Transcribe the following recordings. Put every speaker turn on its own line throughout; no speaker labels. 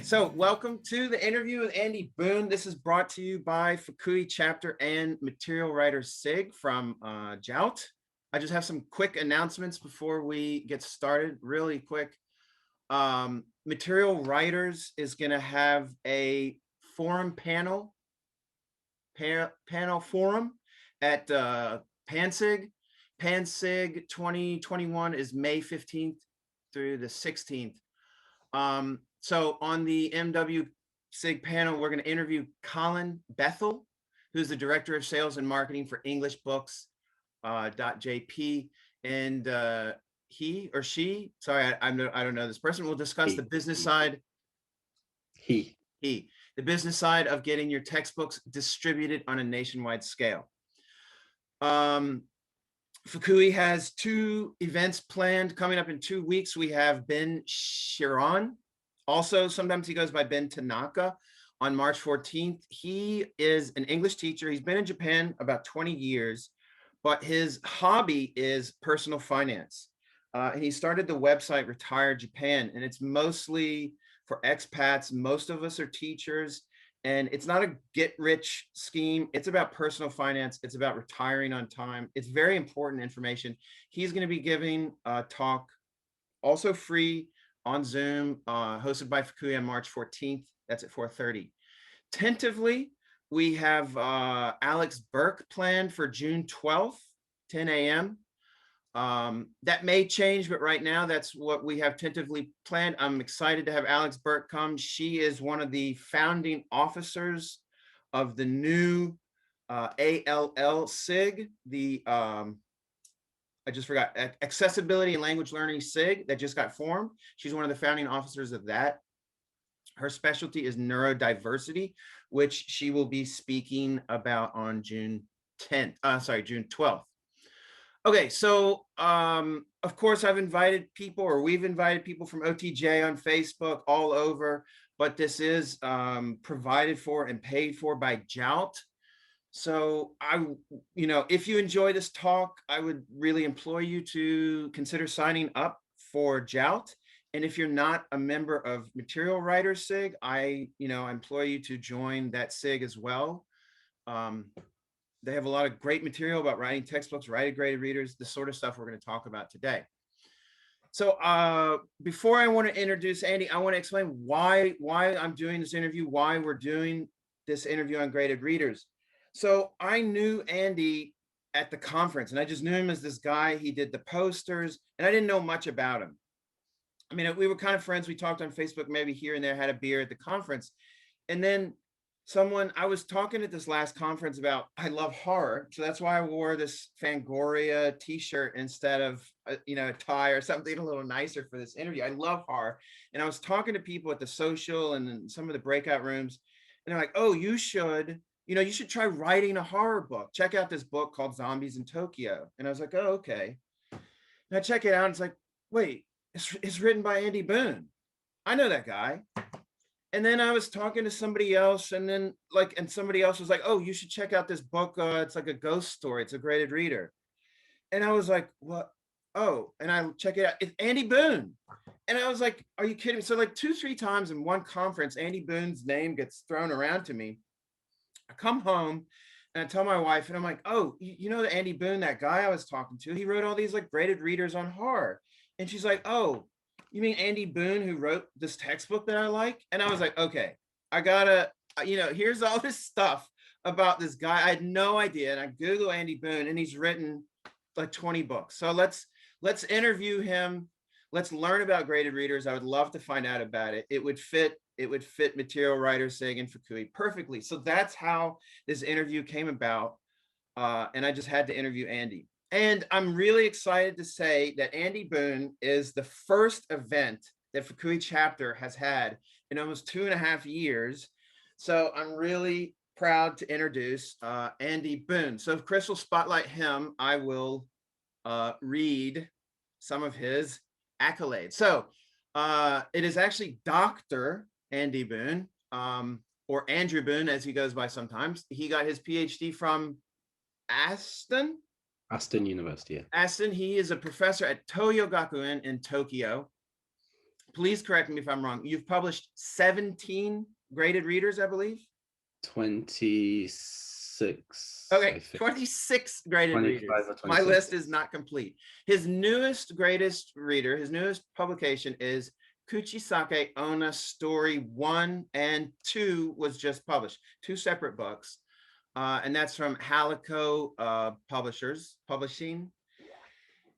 So welcome to the interview with Andy Boon. This is brought to you by Fukui Chapter and Material Writers SIG from JALT. I just have some quick announcements before we get started, really quick. Material Writers is going to have a forum panel forum at PanSig. PanSig 2021 is May 15th through the 16th. So on the MW SIG panel, we're going to interview Colin Bethel, who's the Director of Sales and Marketing for English Books, .jp. And he or she, sorry, I don't know this person, will discuss the business side. The business side of getting your textbooks distributed on a nationwide scale. Fukui has two events planned coming up in 2 weeks. We have Ben Shiran. Also, sometimes he goes by Ben Tanaka on March 14th. He is an English teacher. He's been in Japan about 20 years, but his hobby is personal finance. And he started the website Retire Japan, and it's mostly for expats. Most of us are teachers, and it's not a get-rich scheme. It's about personal finance. It's about retiring on time. It's very important information. He's going to be giving a talk, also free, on Zoom, hosted by Fukui on March 14th. That's at 4:30. Tentatively, we have Alex Burke planned for June 12th, 10 a.m. That may change, but right now that's what we have tentatively planned. I'm excited to have Alex Burke come. She is one of the founding officers of the new ALL SIG, the I just forgot, Accessibility and Language Learning SIG that just got formed. She's one of the founding officers of that. Her specialty is neurodiversity, which she will be speaking about on June 12th. Okay, so of course I've invited people, or we've invited people from OTJ on Facebook all over, but this is provided for and paid for by JALT. So if you enjoy this talk, I would really implore you to consider signing up for JALT. And if you're not a member of Material Writers SIG, I implore you to join that SIG as well. They have a lot of great material about writing textbooks, writing graded readers, the sort of stuff we're going to talk about today. So before I want to introduce Andy, I want to explain why I'm doing this interview, why we're doing this interview on graded readers. So I knew Andy at the conference, and I just knew him as this guy. He did the posters, and I didn't know much about him. I mean, we were kind of friends. We talked on Facebook, maybe here and there, had a beer at the conference. And then I was talking at this last conference about, I love horror. So that's why I wore this Fangoria t-shirt instead of, a tie or something a little nicer for this interview. I love horror. And I was talking to people at the social and in some of the breakout rooms, and they're like, oh, you should try writing a horror book. Check out this book called Zombies in Tokyo. And I was like, oh, okay. And I check it out, and it's like, wait, it's written by Andy Boon. I know that guy. And then I was talking to somebody else, and somebody else was like, oh, you should check out this book. It's like a ghost story. It's a graded reader. And I was like, what? Oh, and I check it out. It's Andy Boon. And I was like, are you kidding me? So like 2-3 times in one conference, Andy Boon's name gets thrown around to me. I come home and I tell my wife, and I'm like, oh, you know, the Andy Boon, that guy I was talking to, he wrote all these like graded readers on horror. And she's like, oh, you mean Andy Boon, who wrote this textbook that I like? And I was like, okay, I gotta, here's all this stuff about this guy. I had no idea. And I Google Andy Boon, and he's written like 20 books. So let's interview him. Let's learn about graded readers. I would love to find out about it. It would fit Material Writers SIG and Fukui perfectly. So that's how this interview came about. And I just had to interview Andy. And I'm really excited to say that Andy Boon is the first event that Fukui Chapter has had in almost 2.5 years. So I'm really proud to introduce Andy Boon. So if Chris will spotlight him, I will read some of his accolades. So it is actually Dr. Andy Boon, or Andrew Boon, as he goes by sometimes. He got his PhD from Aston
University. Yeah.
Aston. He is a professor at Toyo Gakuen in Tokyo. please correct me if I'm wrong. You've published 17 graded readers, I believe.
26,
Okay,
I think.
26 graded
25
readers.
or 26.
My list is not complete. His newest greatest reader, his newest publication is Kuchisake Onna Story 1 and 2 was just published, 2 separate books. And that's from Halico Publishing.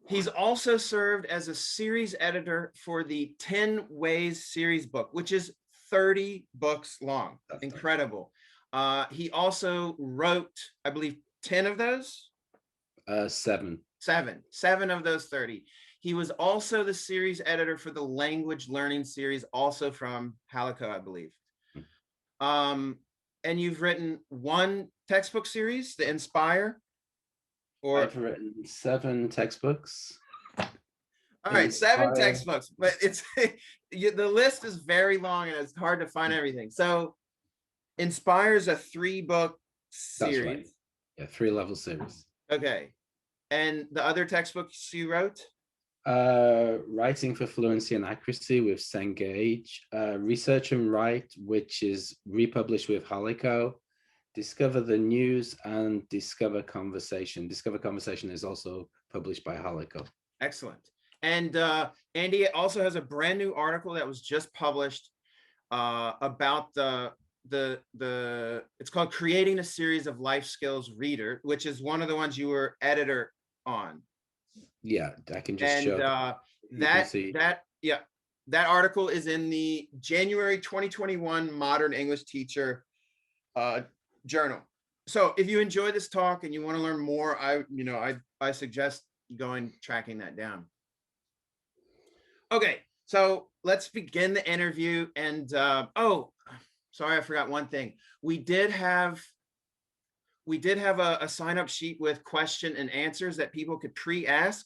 He's also served as a series editor for the 10 Ways series book, which is 30 books long. That's incredible. He also wrote, I believe, 10 of those?
7.
7 of those 30. He was also the series editor for the language learning series, also from Halico, I believe. And you've written 1 textbook series, the Inspire? Or
I've written 7 textbooks.
All right, 7 textbooks, but it's the list is very long and it's hard to find everything. So Inspire is a 3-book series.
That's right. Yeah, 3-level series.
Okay. And the other textbooks you wrote?
Writing for Fluency and Accuracy with Cengage, Research and Write, which is republished with Halico, Discover the News, and Discover Conversation. Discover Conversation is also published by Halico.
Excellent. And Andy also has a brand new article that was just published about it's called Creating a Series of Life Skills Reader, which is one of the ones you were editor on.
Yeah, I can just show
that article is in the January 2021 Modern English Teacher journal. So if you enjoy this talk and you want to learn more, I suggest tracking that down. Okay, so let's begin the interview. And sorry, I forgot one thing. We did have a sign-up sheet with question and answers that people could pre-ask.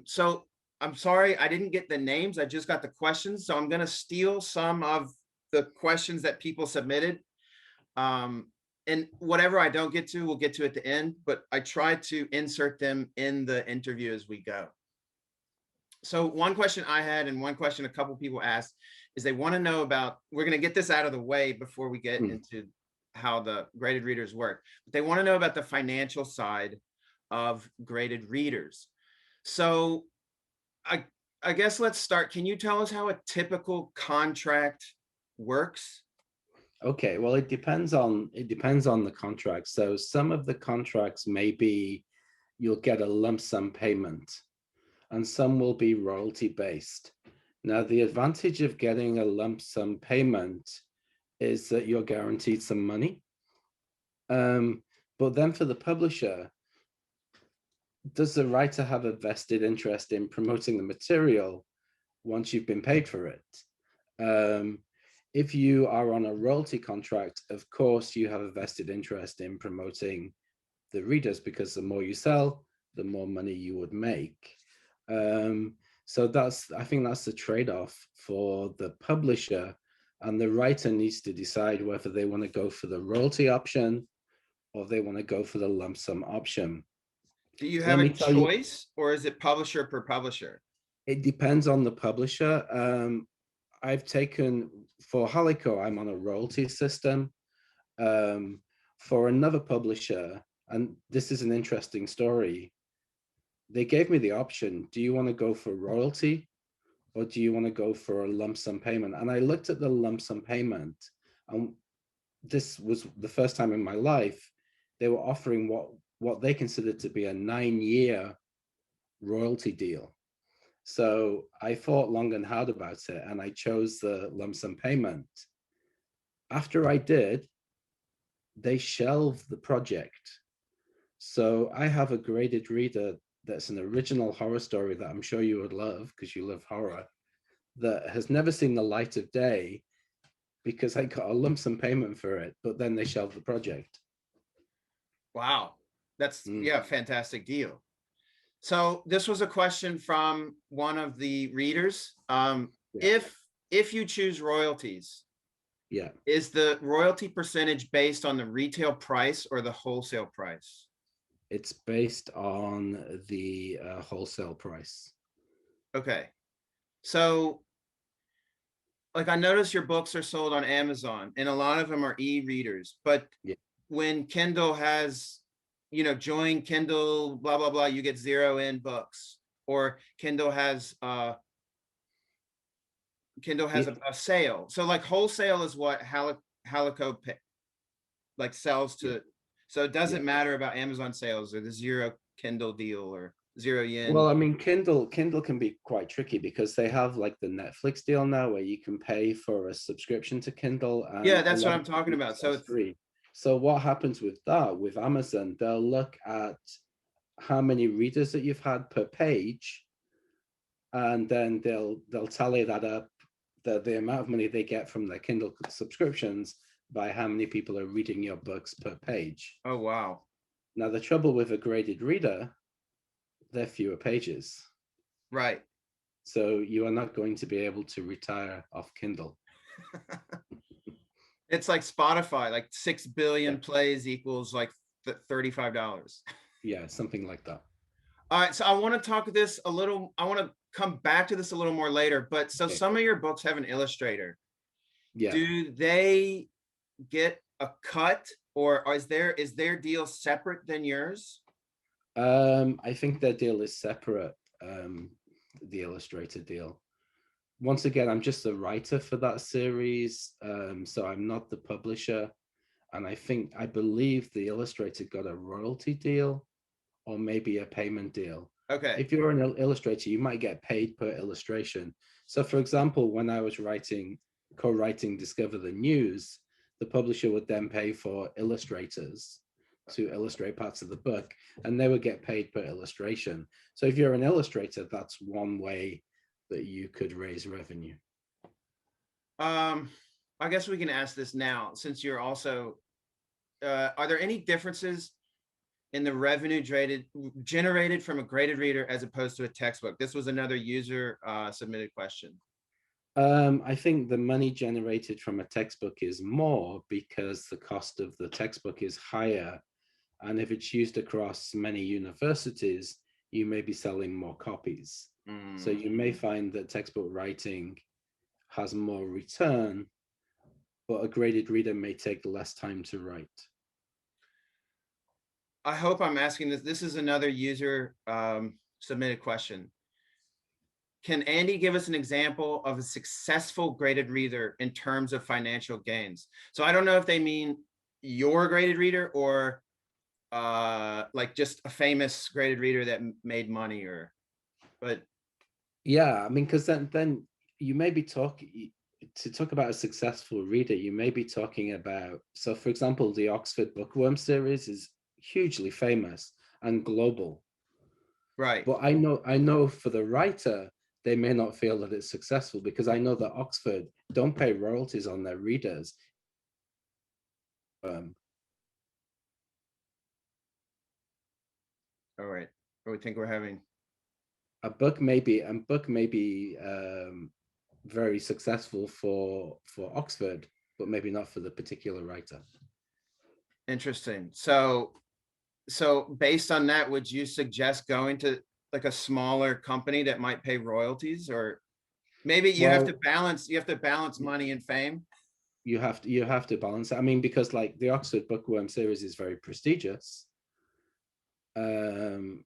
So I'm sorry, I didn't get the names. I just got the questions. So I'm going to steal some of the questions that people submitted. And whatever I don't get to, we'll get to at the end, but I try to insert them in the interview as we go. So one question I had and one question a couple people asked is they want to know about, we're going to get this out of the way before we get into how the graded readers work, but they want to know about the financial side of graded readers. So I guess let's start. Can you tell us how a typical contract works?
Okay, well, it depends on the contract. So some of the contracts may be you'll get a lump sum payment, and some will be royalty based. Now, the advantage of getting a lump sum payment is that you're guaranteed some money. But then for the publisher, does the writer have a vested interest in promoting the material once you've been paid for it? If you are on a royalty contract, of course, you have a vested interest in promoting the readers, because the more you sell, the more money you would make. So I think that's the trade-off for the publisher, and the writer needs to decide whether they want to go for the royalty option or they want to go for the lump sum option.
Do you have a choice, or is it publisher per publisher?
It depends on the publisher. I've taken, for Halico, I'm on a royalty system. For another publisher, and this is an interesting story, they gave me the option, do you want to go for royalty or do you want to go for a lump sum payment? And I looked at the lump sum payment, and this was the first time in my life they were offering what they considered to be a 9-year royalty deal. So I thought long and hard about it, and I chose the lump sum payment. After I did, they shelved the project. So I have a graded reader that's an original horror story that I'm sure you would love, because you love horror, that has never seen the light of day because I got a lump sum payment for it, but then they shelved the project.
Wow, that's fantastic deal. So this was a question from one of the readers. If you choose royalties, is the royalty percentage based on the retail price or the wholesale price?
It's based on the wholesale price.
Okay, so like I notice your books are sold on Amazon and a lot of them are e-readers, but
Yeah.
when Kindle has, join Kindle, blah, blah, blah, you get 0 in books, or Kindle has a sale. So like wholesale is what Halico like sells
Yeah.
to. So it
Yeah.
doesn't matter about Amazon sales or the 0 Kindle deal or 0 yen.
Well, I mean, Kindle can be quite tricky because they have like the Netflix deal now where you can pay for a subscription to Kindle,
Yeah,
and a
that's what
lot
I'm
of
talking about. So
that's
it's
free. So what happens with that, with Amazon, they'll look at how many readers that you've had per page, and then they'll tally that up, the amount of money they get from their Kindle subscriptions by how many people are reading your books per page.
oh wow.
Now, the trouble with a graded reader, they're fewer pages.
Right.
So you are not going to be able to retire off Kindle.
It's like Spotify, like 6 billion
Yeah.
plays equals like $35.
Yeah, something like that.
All right, so I want to talk this a little. I want to come back to this a little more later, but so
Okay.
some of your books have an illustrator.
Yeah.
Do they get a cut, or is their deal separate than yours?
I think their deal is separate, the illustrator deal. Once again, I'm just the writer for that series, so I'm not the publisher. And I believe the illustrator got a royalty deal or maybe a payment deal.
Okay.
If you're an illustrator, you might get paid per illustration. So for example, when I was co-writing Discover the News, the publisher would then pay for illustrators to illustrate parts of the book, and they would get paid per illustration. So if you're an illustrator, that's one way that you could raise revenue.
I guess we can ask this now, since you're also, are there any differences in the revenue generated from a graded reader as opposed to a textbook? This was another user submitted question.
I think the money generated from a textbook is more because the cost of the textbook is higher. And if it's used across many universities, you may be selling more copies. So you may find that textbook writing has more return, but a graded reader may take less time to write.
I hope I'm asking this. This is another user submitted question. Can Andy give us an example of a successful graded reader in terms of financial gains? So I don't know if they mean your graded reader or like just a famous graded reader that made money, but
yeah, I mean, because then you may be talking to talk about a successful reader, you may be talking about, so for example, the Oxford Bookworm series is hugely famous and global.
right.
But I know for the writer, they may not feel that it's successful because I know that Oxford don't pay royalties on their readers.
All right. We think we're having
a book may be very successful for Oxford, but maybe not for the particular writer.
interesting. So based on that, would you suggest going to like a smaller company that might pay royalties, or maybe you have to balance money and fame?
You have to balance it. I mean, because like the Oxford Bookworm series is very prestigious, and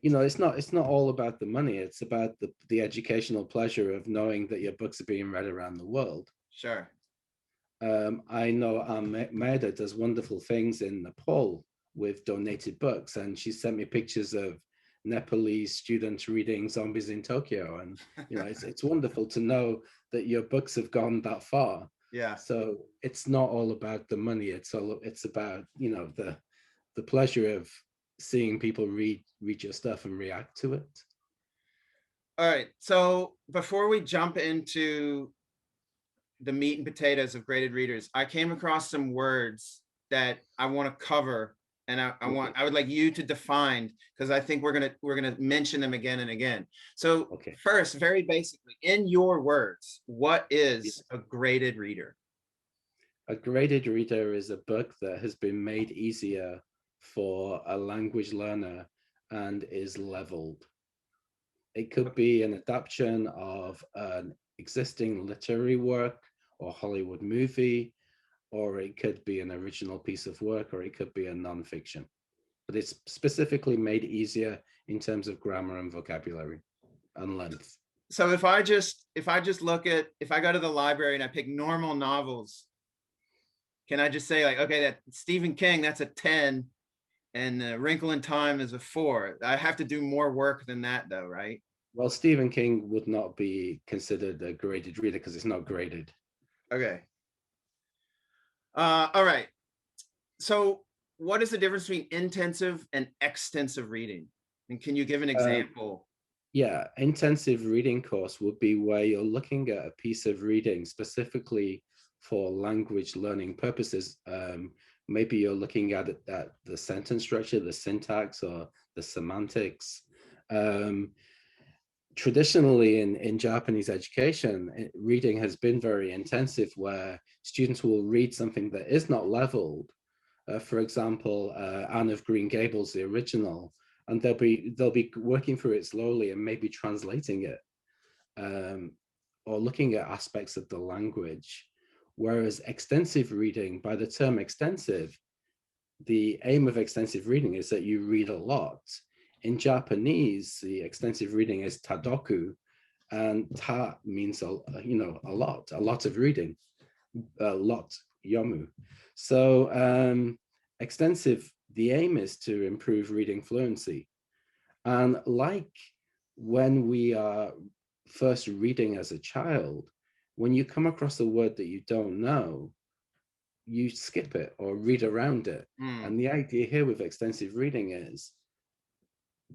it's not all about the money. It's about the educational pleasure of knowing that your books are being read around the world.
Sure.
I know Maeda does wonderful things in Nepal with donated books, and she sent me pictures of Nepalese students reading Zombies in Tokyo, and it's wonderful to know that your books have gone that far.
Yeah.
So it's not all about the money. It's about the pleasure of seeing people read your stuff and react to it.
All right. So before we jump into the meat and potatoes of graded readers, I came across some words that I want to cover, and I would like you to define, because I think we're gonna mention them again and again. So first, very basically, in your words, what is a graded reader?
A graded reader is a book that has been made easier for a language learner and is leveled. It could be an adaptation of an existing literary work or Hollywood movie, or it could be an original piece of work, or it could be a nonfiction. But it's specifically made easier in terms of grammar and vocabulary and length.
So if I just look at, if I go to the library and I pick normal novels, can I just say like, okay, that Stephen King, that's a 10, and Wrinkle in Time is a 4? I have to do more work than that though, right?
Well, Stephen King would not be considered a graded reader because it's not graded.
Okay. All right. So what is the difference between intensive and extensive reading? And can you give an example?
Yeah, intensive reading course would be where you're looking at a piece of reading specifically for language learning purposes. Maybe you're looking at it, at the sentence structure, the syntax, or the semantics. Traditionally in Japanese education, reading has been very intensive, where students will read something that is not leveled. For example, Anne of Green Gables, the original, and they'll be working through it slowly and maybe translating it, or looking at aspects of the language. Whereas extensive reading, by the term extensive, the aim of extensive reading is that you read a lot. In Japanese, the extensive reading is tadoku, and ta means a lot of reading, a lot, yomu. So extensive, the aim is to improve reading fluency. And like when we are first reading as a child, when you come across a word that you don't know, you skip it or read around it. And the idea here with extensive reading is,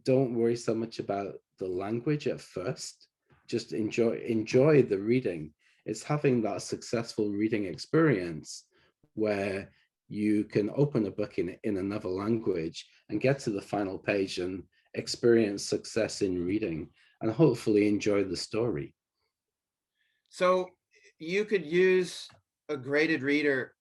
don't worry so much about the language at first. Just enjoy the reading. It's having that successful reading experience where you can open a book in another language and get to the final page and experience success in reading and hopefully enjoy the story.
So you could use a graded reader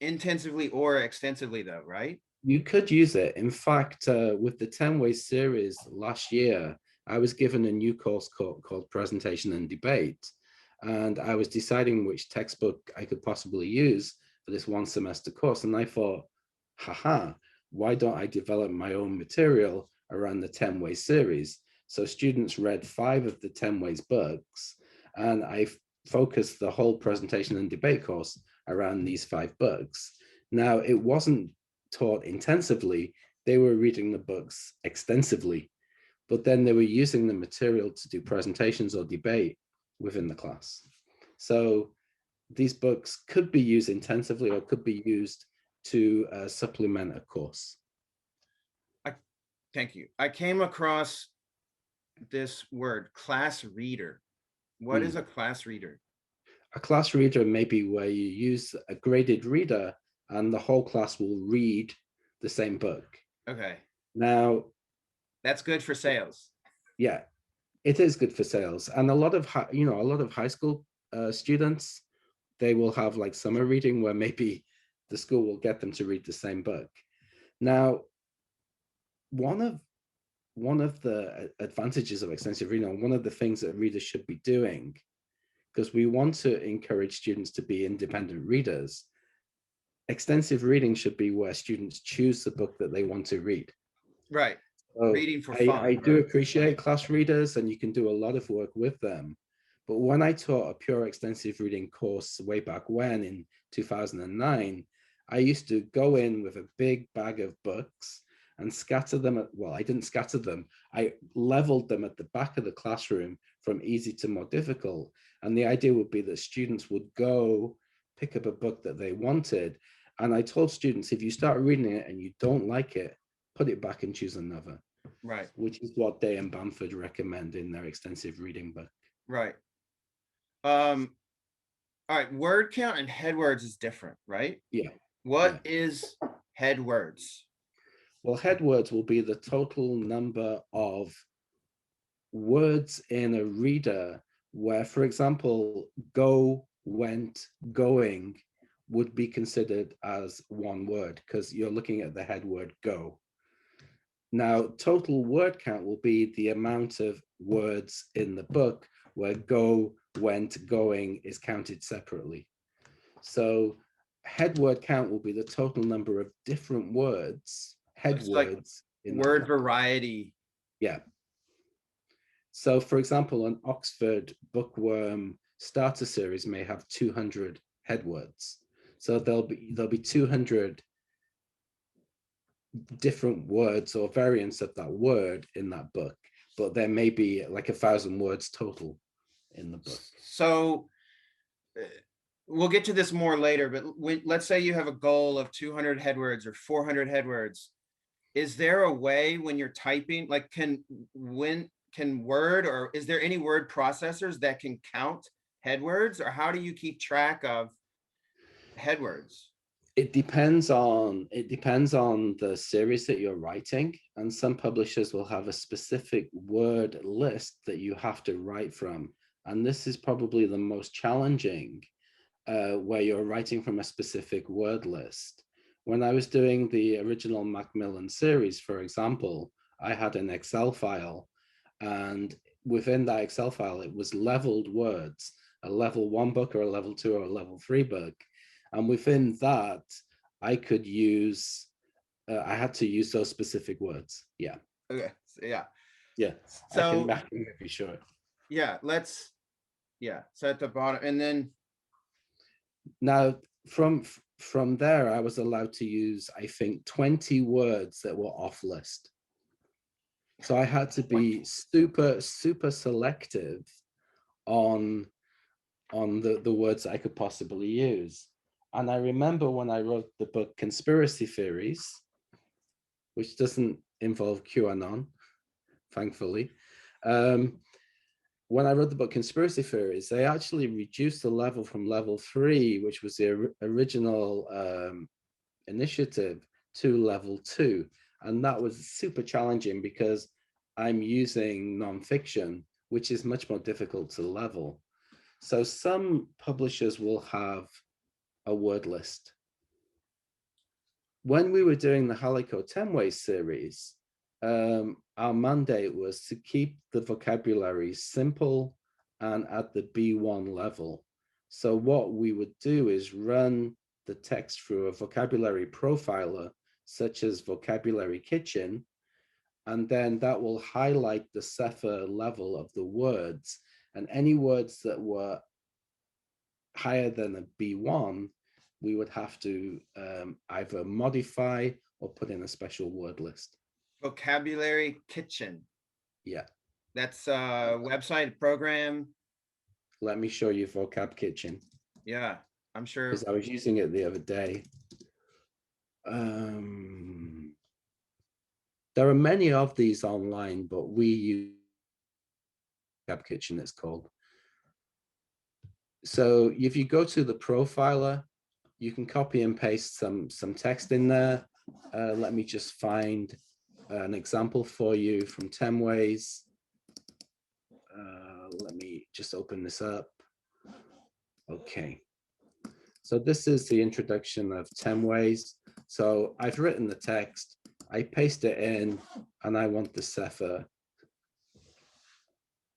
intensively or extensively though, right?
You could use it. In fact, with the 10-way series last year, I was given a new course called Presentation and Debate, and I was deciding which textbook I could possibly use for this one semester course. And I thought, haha, why don't I develop my own material around the 10-way series? So students read 5 of the 10 ways books, and I focused the whole presentation and debate course around these 5 books. Now, it wasn't taught intensively, they were reading the books extensively, but then they were using the material to do presentations or debate within the class. So these books could be used intensively or could be used to supplement a course.
Thank you. I came across this word, class reader. What is a class reader?
A class reader may be where you use a graded reader and the whole class will read the same book.
Okay.
Now,
that's good for sales.
Yeah, it is good for sales. And a lot of high school students, they will have like summer reading where maybe the school will get them to read the same book. Now, one of the advantages of extensive reading, one of the things that readers should be doing, because we want to encourage students to be independent readers, extensive reading should be where students choose the book that they want to read.
Right.
So
reading for fun.
I do appreciate class readers and you can do a lot of work with them. But when I taught a pure extensive reading course way back when in 2009, I used to go in with a big bag of books and scatter them well, I didn't scatter them. I leveled them at the back of the classroom from easy to more difficult. And the idea would be that students would go pick up a book that they wanted. And I told students, if you start reading it and you don't like it, put it back and choose another.
Right.
Which is what Day and Bamford recommend in their extensive reading book.
Right. All right. Word count and head words is different, right?
Yeah.
What is head words?
Well, head words will be the total number of words in a reader where, for example, go, went, going would be considered as one word because you're looking at the head word go. Now, total word count will be the amount of words in the book where go, went going is counted separately. So head word count will be the total number of different words, head
It's like
words in
word
that book.
variety.
Yeah. So for example, an Oxford Bookworm starter series may have 200 head words. So there'll be 200 different words or variants of that word in that book, but there may be like 1,000 words total in the book.
So we'll get to this more later, but let's say you have a goal of 200 head words or 400 head words. Is there a way when you're typing, like can Word, or is there any word processors that can count head words, or how do you keep track of head words?
It depends on the series that you're writing, and some publishers will have a specific word list that you have to write from, and this is probably the most challenging, where you're writing from a specific word list. When I was doing the original Macmillan series, for example, I had an Excel file, and within that Excel file, it was leveled words, a level 1 book or a level 2 or a level 3 book. And within that, I could use, I had to use those specific words. Yeah.
Okay. Yeah.
Yeah.
So
I can be sure.
yeah, so at the bottom, and then
Now, from there, I was allowed to use, I think, 20 words that were off list. So I had to be super selective on the words I could possibly use. And I remember when I wrote the book Conspiracy Theories, which doesn't involve QAnon, thankfully. When I wrote the book Conspiracy Theories, they actually reduced the level from level 3, which was the original initiative, to level 2. And that was super challenging because I'm using nonfiction, which is much more difficult to level. So some publishers will have a word list. When we were doing the Haliko 10 Ways series, our mandate was to keep the vocabulary simple and at the B1 level. So what we would do is run the text through a vocabulary profiler, such as Vocabulary Kitchen, and then that will highlight the Cepher level of the words, and any words that were higher than a B1, we would have to either modify or put in a special word list.
Vocabulary Kitchen.
Yeah.
That's a website program.
Let me show you Vocab Kitchen.
Yeah, I'm sure.
Because I was using it the other day. There are many of these online, but we use Vocab Kitchen, it's called. So if you go to the profiler, you can copy and paste some text in there. Let me just find an example for you from 10 Ways. Let me just open this up. Okay. So this is the introduction of 10 Ways. So I've written the text, I paste it in, and I want the Cepher.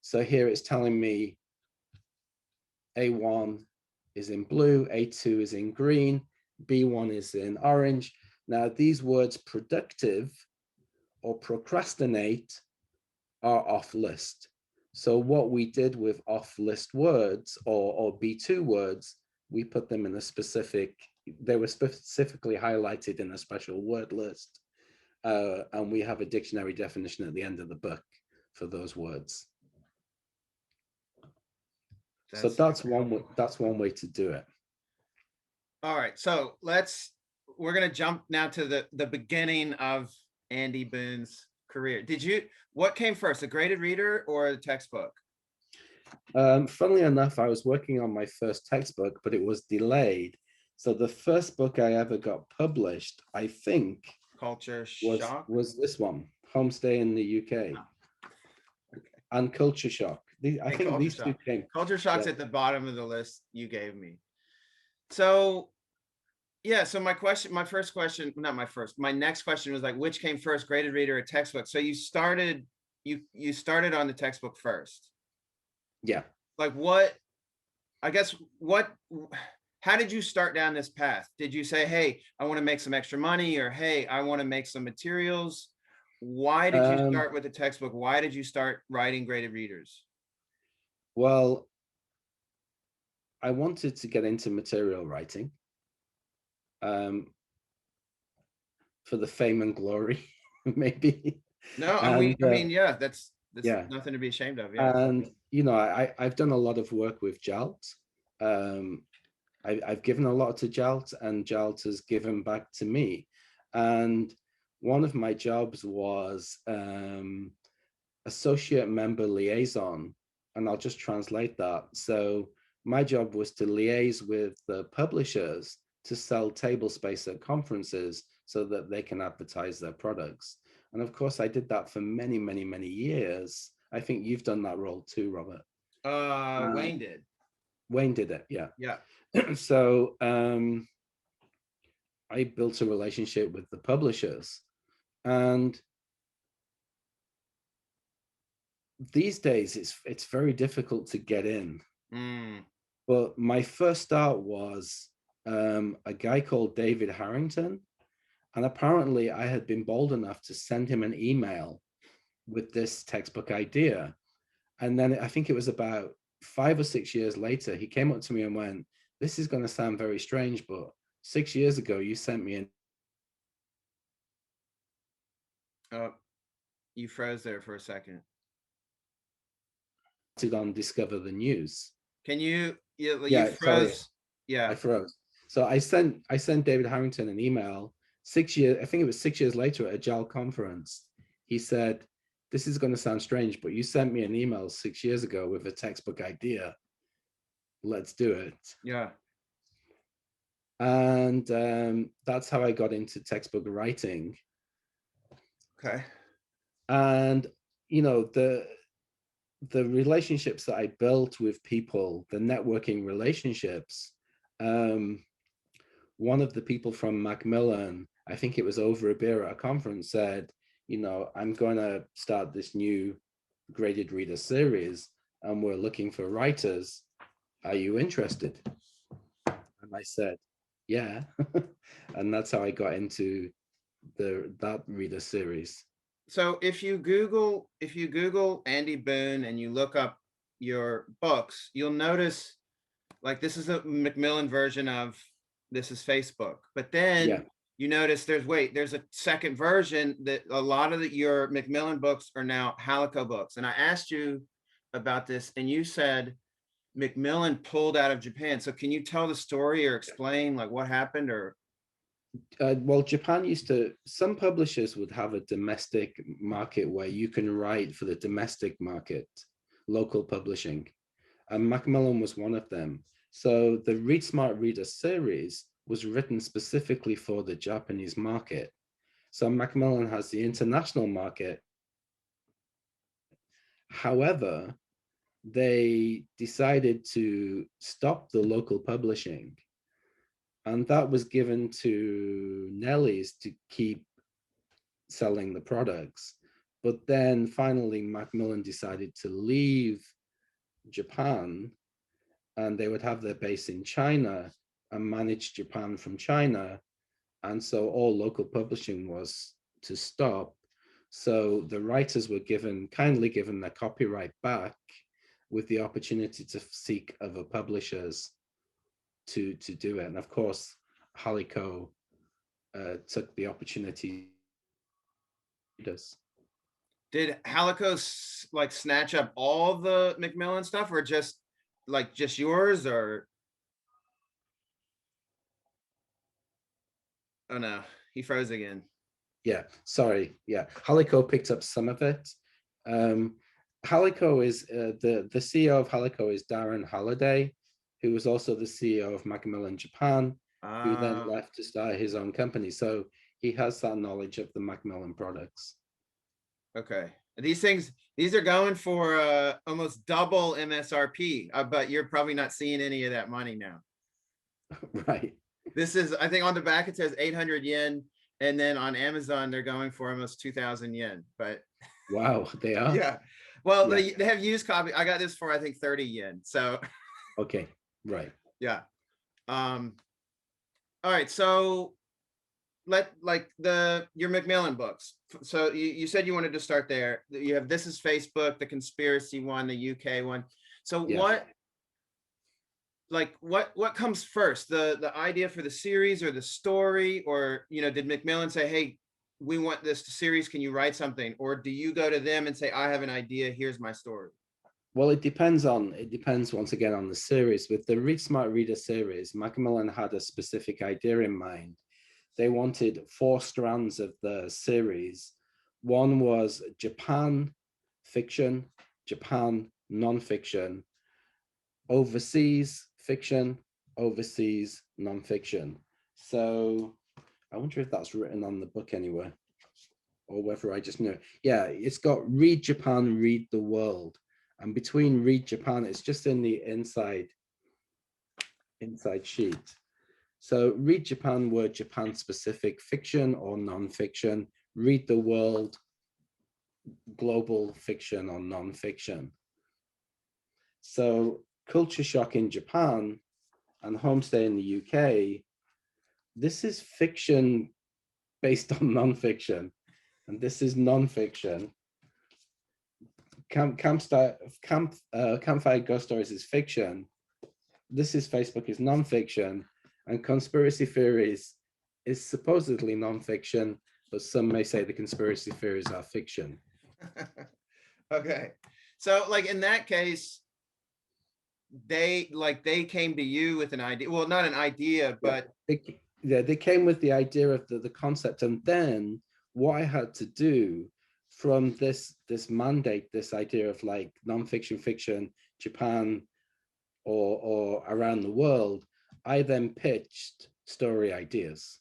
So here it's telling me A1 is in blue, A2 is in green, B1 is in orange. Now these words productive or procrastinate are off list. So what we did with off list words or B2 words, we put them in a specific, they were specifically highlighted in a special word list. And we have a dictionary definition at the end of the book for those words. So that's one way to do it.
All right, so we're gonna jump now to the beginning of Andy Boon's career. What came first, the graded reader or the textbook?
Funnily enough, I was working on my first textbook, but it was delayed. So the first book I ever got published, I think,
Culture Shock
was this one, Homestay in the UK. Okay. And Culture Shock. I think these two came.
Culture Shock's at the bottom of the list you gave me. So yeah, so my next question was like, which came first, graded reader or textbook? So you started on the textbook first.
Yeah.
Like what I guess how did you start down this path? Did you say, hey, I want to make some extra money, or hey, I want to make some materials? Why did you
Um,
start with the textbook? Why did you start writing graded readers?
well, I wanted to get into material writing um, for the fame and glory, maybe.
No,
And
I mean, yeah, that's
yeah,
nothing to be ashamed of. Yeah.
and you know, I've done a lot of work with JALT. Um, I've given a lot to JALT, and JALT has given back to me. And one of my jobs was associate member liaison, and I'll just translate that. So my job was to liaise with the publishers to sell table space at conferences so that they can advertise their products. And of course, I did that for many, many, many years. I think you've done that role too, Robert.
Wayne did.
Wayne did it, yeah.
Yeah.
So I built a relationship with the publishers, and these days it's very difficult to get in.
Mm.
But my first start was a guy called David Harrington, and apparently I had been bold enough to send him an email with this textbook idea. And then I think it was about 5 or 6 years later, he came up to me and went, "This is going to sound very strange, but 6 years ago you sent me an..."
Oh, you froze there for a second.
On Discover the News.
Can you
Yeah, sorry,
froze? Yeah.
I froze. So I sent David Harrington an email 6 years, I think it was 6 years later at a JAL conference. He said, "This is going to sound strange, but you sent me an email 6 years ago with a textbook idea. Let's do it."
Yeah.
And that's how I got into textbook writing.
Okay.
And you know, the relationships that I built with people, the networking relationships. One of the people from Macmillan, I think it was over a beer at a conference, said, "You know, I'm going to start this new graded reader series, and we're looking for writers. Are you interested?" And I said, "Yeah." And that's how I got into that reader series.
So if you Google Andy Boon and you look up your books, you'll notice like this is a Macmillan version of this is Facebook. But
Yeah.
then you notice there's a second version that a lot of your Macmillan books are now Halico books. And I asked you about this and you said Macmillan pulled out of Japan. So can you tell the story or explain like what happened or
Well, Japan used to, some publishers would have a domestic market where you can write for the domestic market, local publishing. And Macmillan was one of them. So the Read Smart Reader series was written specifically for the Japanese market. So Macmillan has the international market. However, they decided to stop the local publishing, and that was given to Nelly's to keep selling the products. But then finally, Macmillan decided to leave Japan, and they would have their base in China and manage Japan from China. And so all local publishing was to stop. So the writers were kindly given their copyright back with the opportunity to seek other publishers to do it. And of course, Halico took the opportunity.
did Halico like snatch up all the Macmillan stuff or just yours or oh no, he froze again.
Yeah, sorry. Yeah, Halico picked up some of it. Halico is the CEO of Halico is Darren Halliday, who was also the CEO of Macmillan Japan, who then left to start his own company. So he has that knowledge of the Macmillan products.
Okay. These are going for almost double MSRP, but you're probably not seeing any of that money now.
Right.
This is, I think on the back it says 800 yen, and then on Amazon they're going for almost 2,000 yen. But
wow, they are.
Yeah. Well,
Yeah.
they have used copy. I got this for I think 30 yen. So
Okay. Right.
Yeah. All right. So your Macmillan books. So you said you wanted to start there. You have This Is Facebook, the conspiracy one, the UK one. So
Yeah.
what comes first? The idea for the series or the story? Or, did Macmillan say, hey, we want this series, can you write something? Or do you go to them and say, I have an idea, here's my story?
Well, it depends once again on the series. With the Read Smart Reader series, Macmillan had a specific idea in mind. They wanted 4 strands of the series. One was Japan fiction, Japan nonfiction, overseas fiction, overseas nonfiction. So I wonder if that's written on the book anywhere, or whether I just know. Yeah, it's got Read Japan, Read the World. And between Read Japan, it's just in the inside sheet. So Read Japan were Japan specific fiction or non-fiction. Read the World, global fiction or non-fiction. So Culture Shock in Japan and Homestay in the UK, this is fiction based on non-fiction, and this is non-fiction. Campfire Ghost Stories is fiction. This is Facebook is non-fiction, and conspiracy theories is supposedly non-fiction, but some may say the conspiracy theories are fiction.
Okay. So in that case, they came to you with an idea. Well, not an idea, but
they came with the idea of the concept. And then what I had to do from this mandate, this idea of non-fiction, fiction, Japan, or around the world, I then pitched story ideas.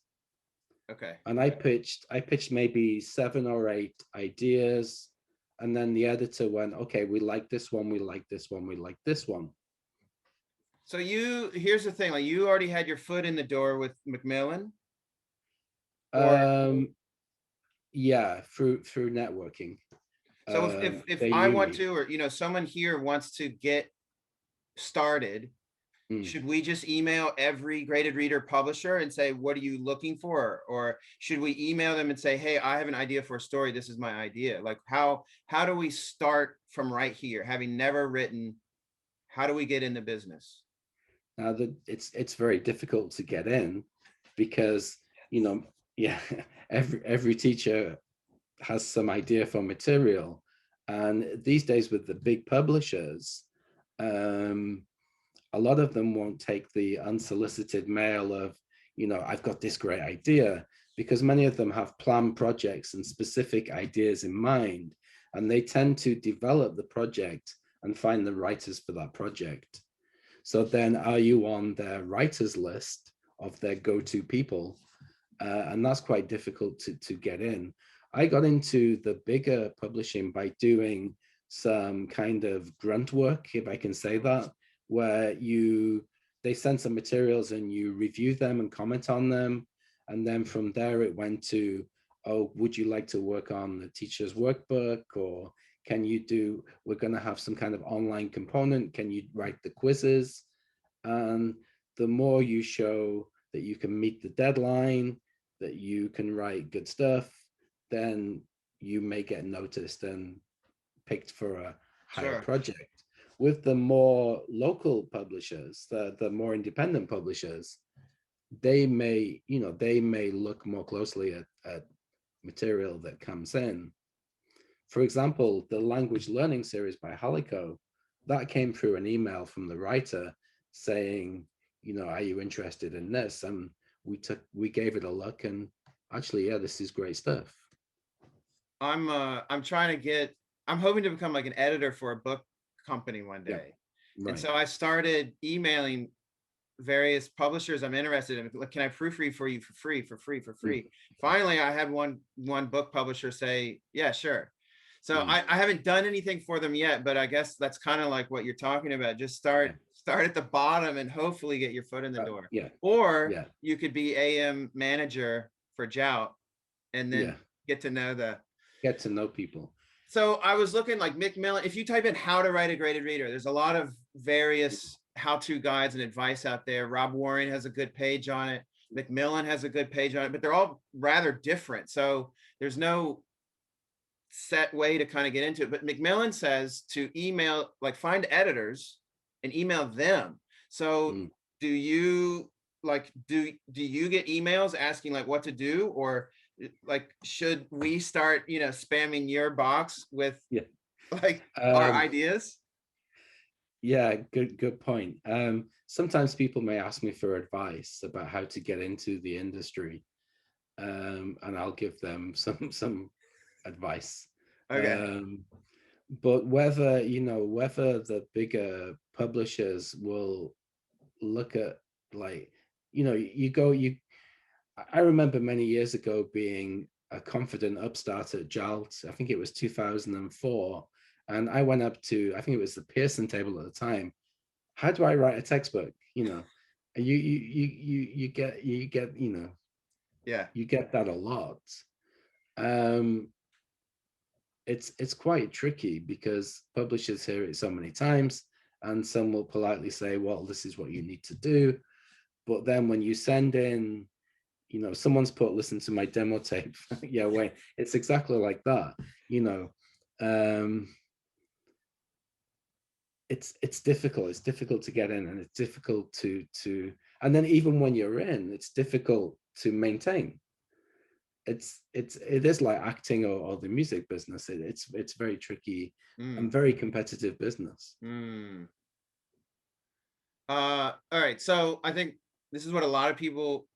Okay.
And I pitched maybe 7 or 8 ideas. And then the editor went, okay, we like this one, we like this one, we like this one.
So here's the thing, you already had your foot in the door with Macmillan?
Yeah, through networking.
So if I want to, or someone here wants to get started, should we just email every graded reader publisher and say, what are you looking for? Or should we email them and say, hey, I have an idea for a story, this is my idea? How do we start from right here, having never written? How do we get in the business?
Now it's very difficult to get in, because every teacher has some idea for material, and these days with the big publishers, a lot of them won't take the unsolicited mail of, I've got this great idea, because many of them have planned projects and specific ideas in mind, and they tend to develop the project and find the writers for that project. So then are you on their writers list of their go-to people? And that's quite difficult to get in. I got into the bigger publishing by doing some kind of grunt work, if I can say that, where they send some materials and you review them and comment on them. And then from there it went to, oh, would you like to work on the teacher's workbook? Or we're going to have some kind of online component. Can you write the quizzes? And the more you show that you can meet the deadline, that you can write good stuff, then you may get noticed and picked for a higher project. With the more local publishers, the more independent publishers, they may look more closely at material that comes in. For example, the language learning series by Halico, that came through an email from the writer saying, are you interested in this? And we gave it a look, and actually, yeah, this is great stuff.
I'm hoping to become an editor for a book company one day. Yeah. Right. And so I started emailing various publishers I'm interested in. Can I proofread for you for free? Finally, I had one book publisher say, yeah, sure. So I haven't done anything for them yet, but I guess that's kind of like what you're talking about. Just start at the bottom and hopefully get your foot in the door. Or you could be AM manager for JALT and then get to know people. So I was looking Macmillan, if you type in how to write a graded reader, there's a lot of various how-to guides and advice out there. Rob Warren has a good page on it. Macmillan has a good page on it, but they're all rather different. So there's no set way to kind of get into it. But Macmillan says to email, like find editors and email them. So do you do you get emails asking like what to do, or like should we start, spamming your box with
Yeah.
like our ideas?
Yeah, good point. Sometimes people may ask me for advice about how to get into the industry, and I'll give them some advice.
Okay.
But whether the bigger publishers will look at, like, I remember many years ago being a confident upstart at JALT. I think it was 2004. And I went up to, I think it was the Pearson table at the time. How do I write a textbook? You get,
Yeah.
you get that a lot. It's quite tricky because publishers hear it so many times, and some will politely say, well, this is what you need to do. But then when you send in, someone's put, listen to my demo tape. Yeah, wait, it's exactly like that. It's difficult. It's difficult to get in, and it's difficult to and then even when you're in, it's difficult to maintain. It is like acting or the music business. It's very tricky and very competitive business.
All right. So I think this is what a lot of people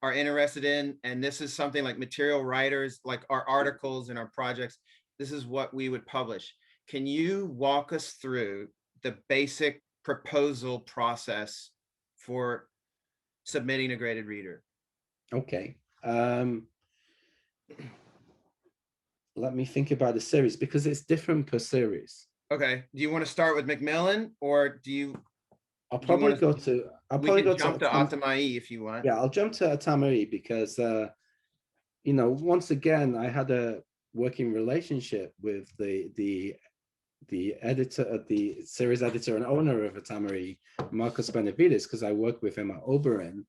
are interested in. And this is something like material writers, like our articles and our projects. This is what we would publish. Can you walk us through the basic proposal process for submitting a graded reader?
Okay. Let me think about the series, because it's different per series.
Okay. Do you want to start with Macmillan, or do you?
I'll probably go to
Atamai if you want.
Yeah, I'll jump to Atamai because once again, I had a working relationship with the editor, the series editor and owner of Atamai, Marcos Benavides, because I worked with him at Oberyn.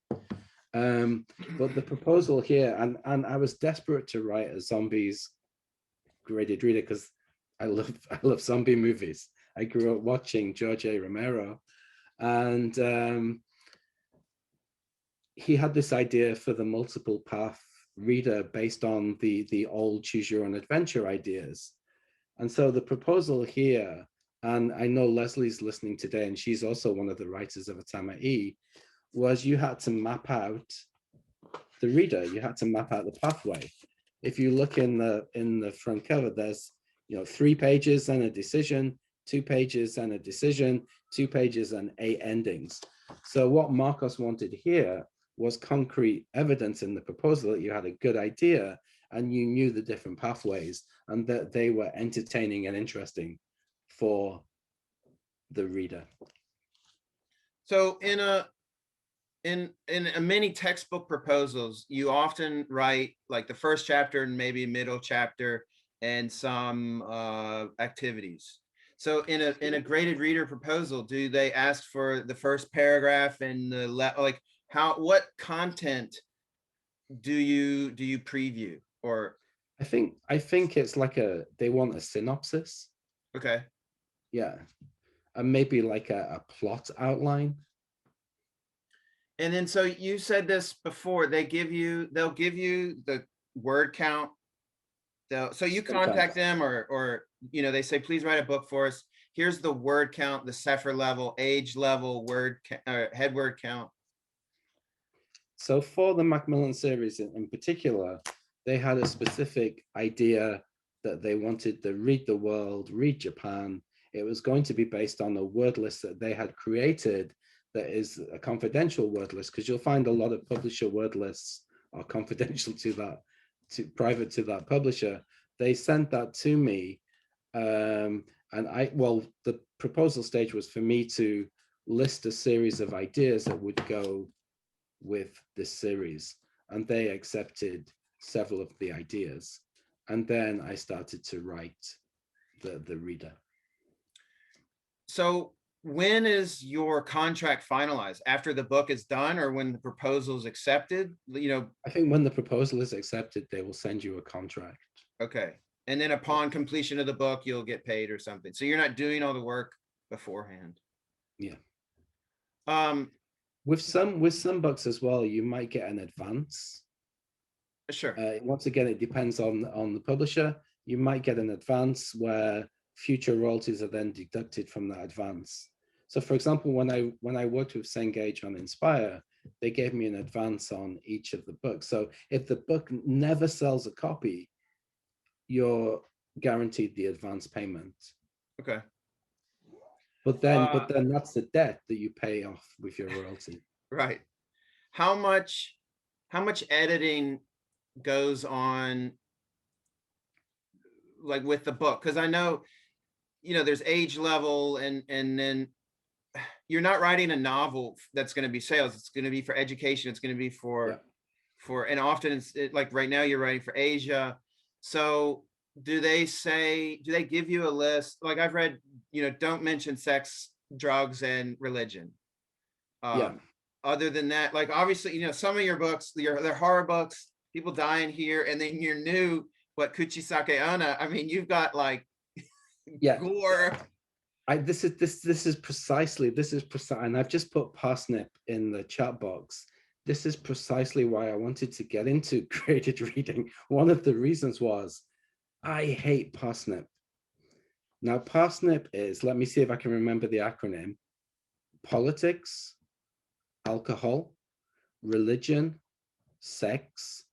But the proposal here, and I was desperate to write a zombies graded reader because I love zombie movies. I grew up watching George A. Romero, and he had this idea for the multiple path reader based on the old choose your own adventure ideas. And so the proposal here, and I know Leslie's listening today, and she's also one of the writers of Atamai, was you had to map out the reader. You had to map out the pathway. If you look in the front cover, there's 3 pages and a decision, 2 pages and a decision, 2 pages and 8 endings. So what Marcos wanted here was concrete evidence in the proposal that you had a good idea and you knew the different pathways and that they were entertaining and interesting for the reader.
So in many textbook proposals, you often write like the first chapter and maybe middle chapter and some activities. So in a graded reader proposal, do they ask for the first paragraph and what content do you preview? Or
I think it's like they want a synopsis.
Okay.
Yeah. And maybe like a plot outline.
And then, so you said this before, they'll give you the word count. So you contact them or they say, please write a book for us. Here's the word count, the Sefer level, age level, head word count.
So for the Macmillan series in particular, they had a specific idea that they wanted to read the world, read Japan. It was going to be based on a word list that they had created that is a confidential word list, because you'll find a lot of publisher word lists are confidential private to that publisher. They sent that to me. And the proposal stage was for me to list a series of ideas that would go with this series. And they accepted several of the ideas. And then I started to write the reader.
So when is your contract finalized? After the book is done or when the proposal is accepted?
I think when the proposal is accepted, they will send you a contract.
Okay. And then upon completion of the book, you'll get paid or something. So you're not doing all the work beforehand.
Yeah.
Um,
With some books as well, you might get an advance.
sure.
Once again, it depends on the publisher. You might get an advance where future royalties are then deducted from that advance. So, for example, when I worked with Cengage on Inspire, they gave me an advance on each of the books. So, if the book never sells a copy, you're guaranteed the advance payment.
Okay.
But then that's the debt that you pay off with your royalty.
Right. How much editing goes on like with the book? Because I know, there's age level and then you're not writing a novel that's going to be sales. It's going to be for education. It's going to be
Yeah.
and often it's like right now you're writing for Asia. So do they give you a list? Like I've read, don't mention sex, drugs, and religion.
Yeah.
Other than that, like obviously, some of your books, they're horror books, people dying here, and then your new, Kuchisake Onna, I mean, you've got like gore.
This is precisely, and I've just put parsnip in the chat box. This is precisely why I wanted to get into graded reading. One of the reasons was I hate parsnip. Now, parsnip is, let me see if I can remember the acronym: politics, alcohol, religion, sex,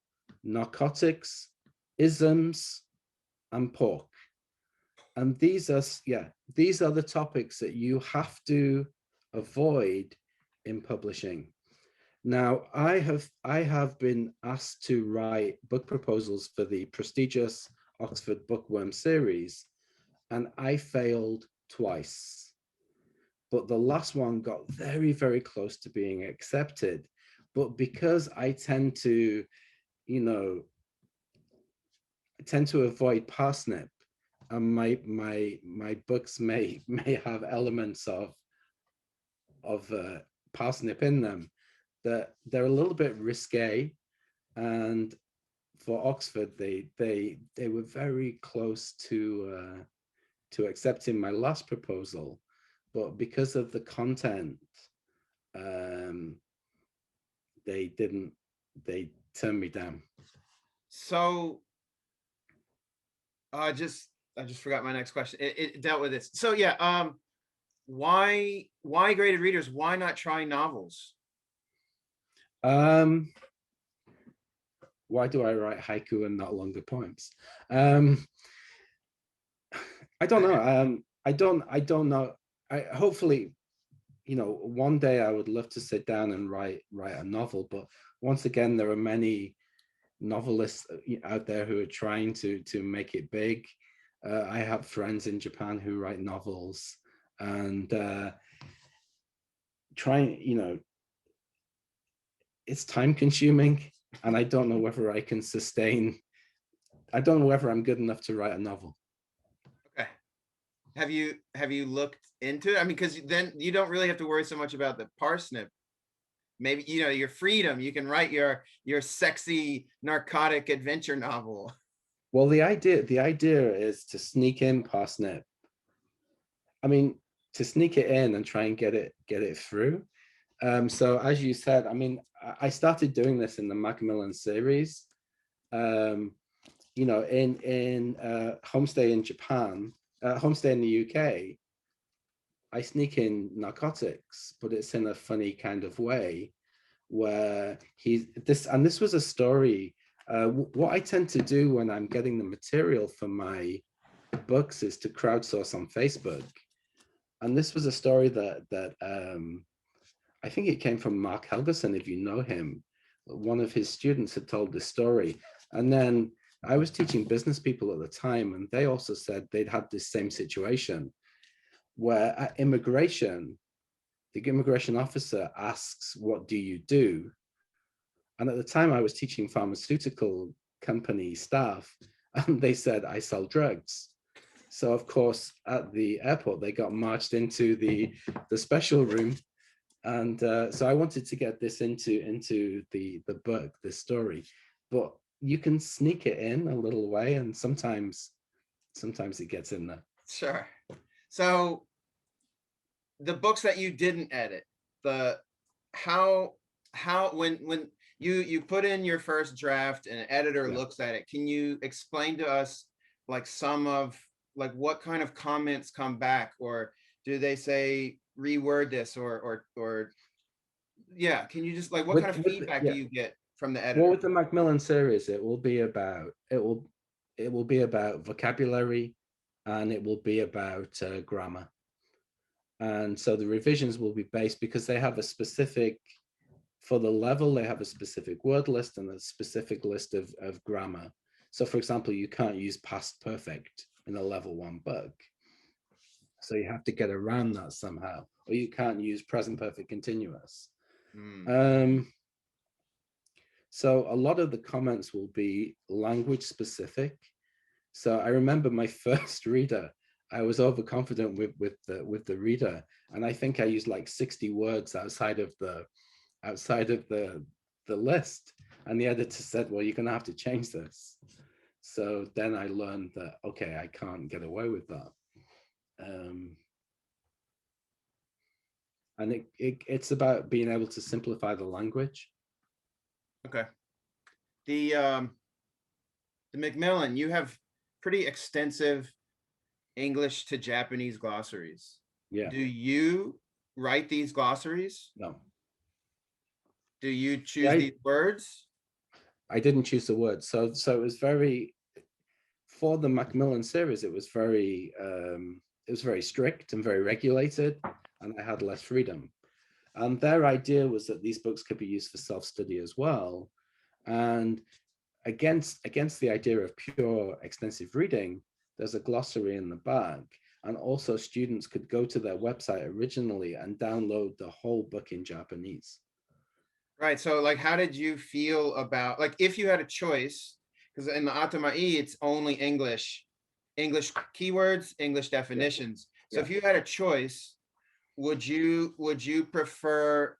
narcotics, isms, and pork. And these are the topics that you have to avoid in publishing. Now, I have been asked to write book proposals for the prestigious Oxford Bookworm series, and I failed twice. But the last one got very, very close to being accepted. But because I tend to avoid parsnip, and my books may have elements of parsnip in them, that they're a little bit risque. And for Oxford, they were very close to accepting my last proposal, but because of the content, they turned me down.
So I just forgot my next question. It dealt with this. So yeah, why graded readers? Why not try novels?
Why do I write haiku and not longer poems? I don't know. I don't know. Hopefully, one day I would love to sit down and write a novel. But once again, there are many novelists out there who are trying to make it big. I have friends in Japan who write novels, and it's time consuming, and I don't know whether I can sustain. I don't know whether I'm good enough to write a novel.
Okay. Have you looked into it? I mean, because then you don't really have to worry so much about the parsnip. Maybe your freedom. You can write your sexy narcotic adventure novel.
Well, the idea is to sneak in parsnip. I mean, to sneak it in and try and get it through. So as you said, I mean, I started doing this in the Macmillan series. In Homestay in Japan, Homestay in the UK, I sneak in narcotics, but it's in a funny kind of way, where this was a story. What I tend to do when I'm getting the material for my books is to crowdsource on Facebook. And this was a story that I think it came from Mark Helgeson, if you know him. One of his students had told this story. And then I was teaching business people at the time, and they also said they'd had this same situation where at immigration, the immigration officer asks, "What do you do?" And at the time I was teaching pharmaceutical company staff, and they said, "I sell drugs." So of course, at the airport, they got marched into the special room, and so I wanted to get this into the book, the story, but you can sneak it in a little way, and sometimes it gets in there.
Sure. So the books that you didn't edit, the how when you put in your first draft and an editor
Yeah.
looks at it, can you explain to us like some of like what kind of comments come back, or do they say reword this, or yeah, can you just like what kind of feedback do
Yeah.
you get from the
Well,
editor?
with the Macmillan series, it will be about vocabulary, and it will be about grammar. And so the revisions will be based, because they have a specific, for the level, they have a specific word list and a specific list of grammar. So for example, you can't use past perfect in a level 1 book. So you have to get around that somehow, or you can't use present perfect continuous. So a lot of the comments will be language specific. So I remember my first reader, I was overconfident with the reader, and I think I used like 60 words outside of the list. And the editor said, well, you're going to have to change this. So then I learned that, okay, I can't get away with that. And it's about being able to simplify the language.
Okay. The Macmillan, you have pretty extensive English to Japanese glossaries.
Yeah.
Do you write these glossaries?
No.
Do you choose these words?
I didn't choose the words. So it was very, for the Macmillan series, it was very strict and very regulated, and I had less freedom. And their idea was that these books could be used for self-study as well. And against the idea of pure extensive reading, there's a glossary in the back. And also students could go to their website originally and download the whole book in Japanese.
Right. So like, how did you feel about, like, if you had a choice, because in the Atamai, it's only English keywords, English definitions. So if you had a choice, would you prefer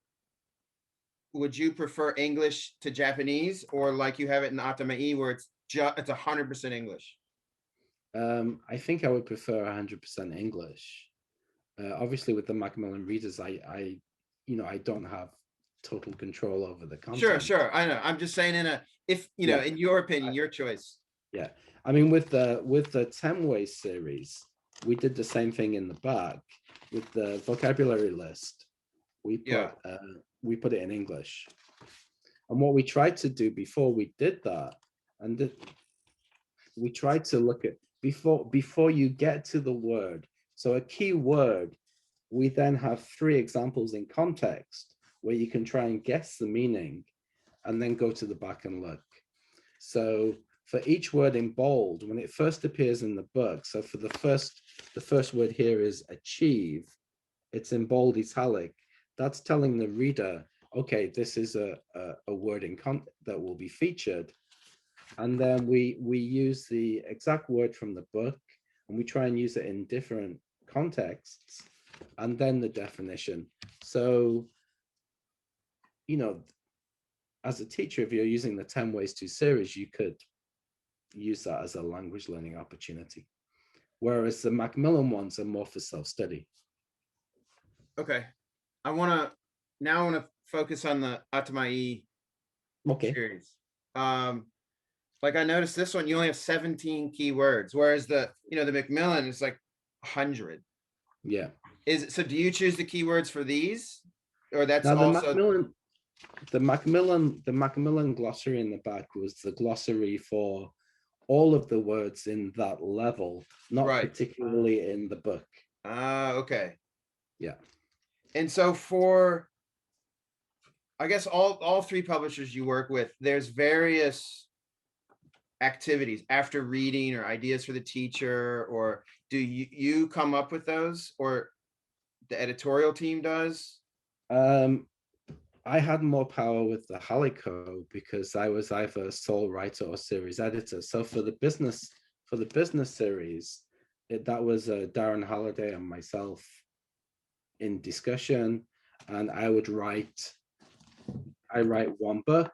English to Japanese, or like you have it in the Atamai where it's 100% English?
I think I would prefer 100% English. Obviously, with the Macmillan readers, I don't have total control over the content.
Sure. I know. I'm just saying, in your opinion, your choice.
Yeah. I mean, with the 10 ways series, we did the same thing in the back with the vocabulary list. We put it in English. And what we tried to do before we did that, and we tried to look at before you get to the word. So a key word, we then have 3 examples in context where you can try and guess the meaning and then go to the back and look. So for each word in bold, when it first appears in the book, so for the first word here is achieve, it's in bold italic. That's telling the reader, okay, this is a word in that will be featured. And then we use the exact word from the book, and we try and use it in different contexts, and then the definition. So, as a teacher, if you're using the 10 Ways To series, you could use that as a language learning opportunity. Whereas the Macmillan ones are more for self-study.
Okay. I want to focus on the Atamai series. Like I noticed this one, you only have 17 keywords, whereas the Macmillan is like 100.
Yeah.
So do you choose the keywords for these? Or that's
now,
also
the Macmillan glossary in the back was the glossary for all of the words in that level, not particularly in the book.
Okay.
Yeah.
And so for, I guess, all 3 publishers you work with, there's various activities after reading or ideas for the teacher, or do you come up with those, or the editorial team does?
I had more power with the Halico because I was either sole writer or series editor. So for the business series, that was Darren Halliday and myself in discussion, and I write one book,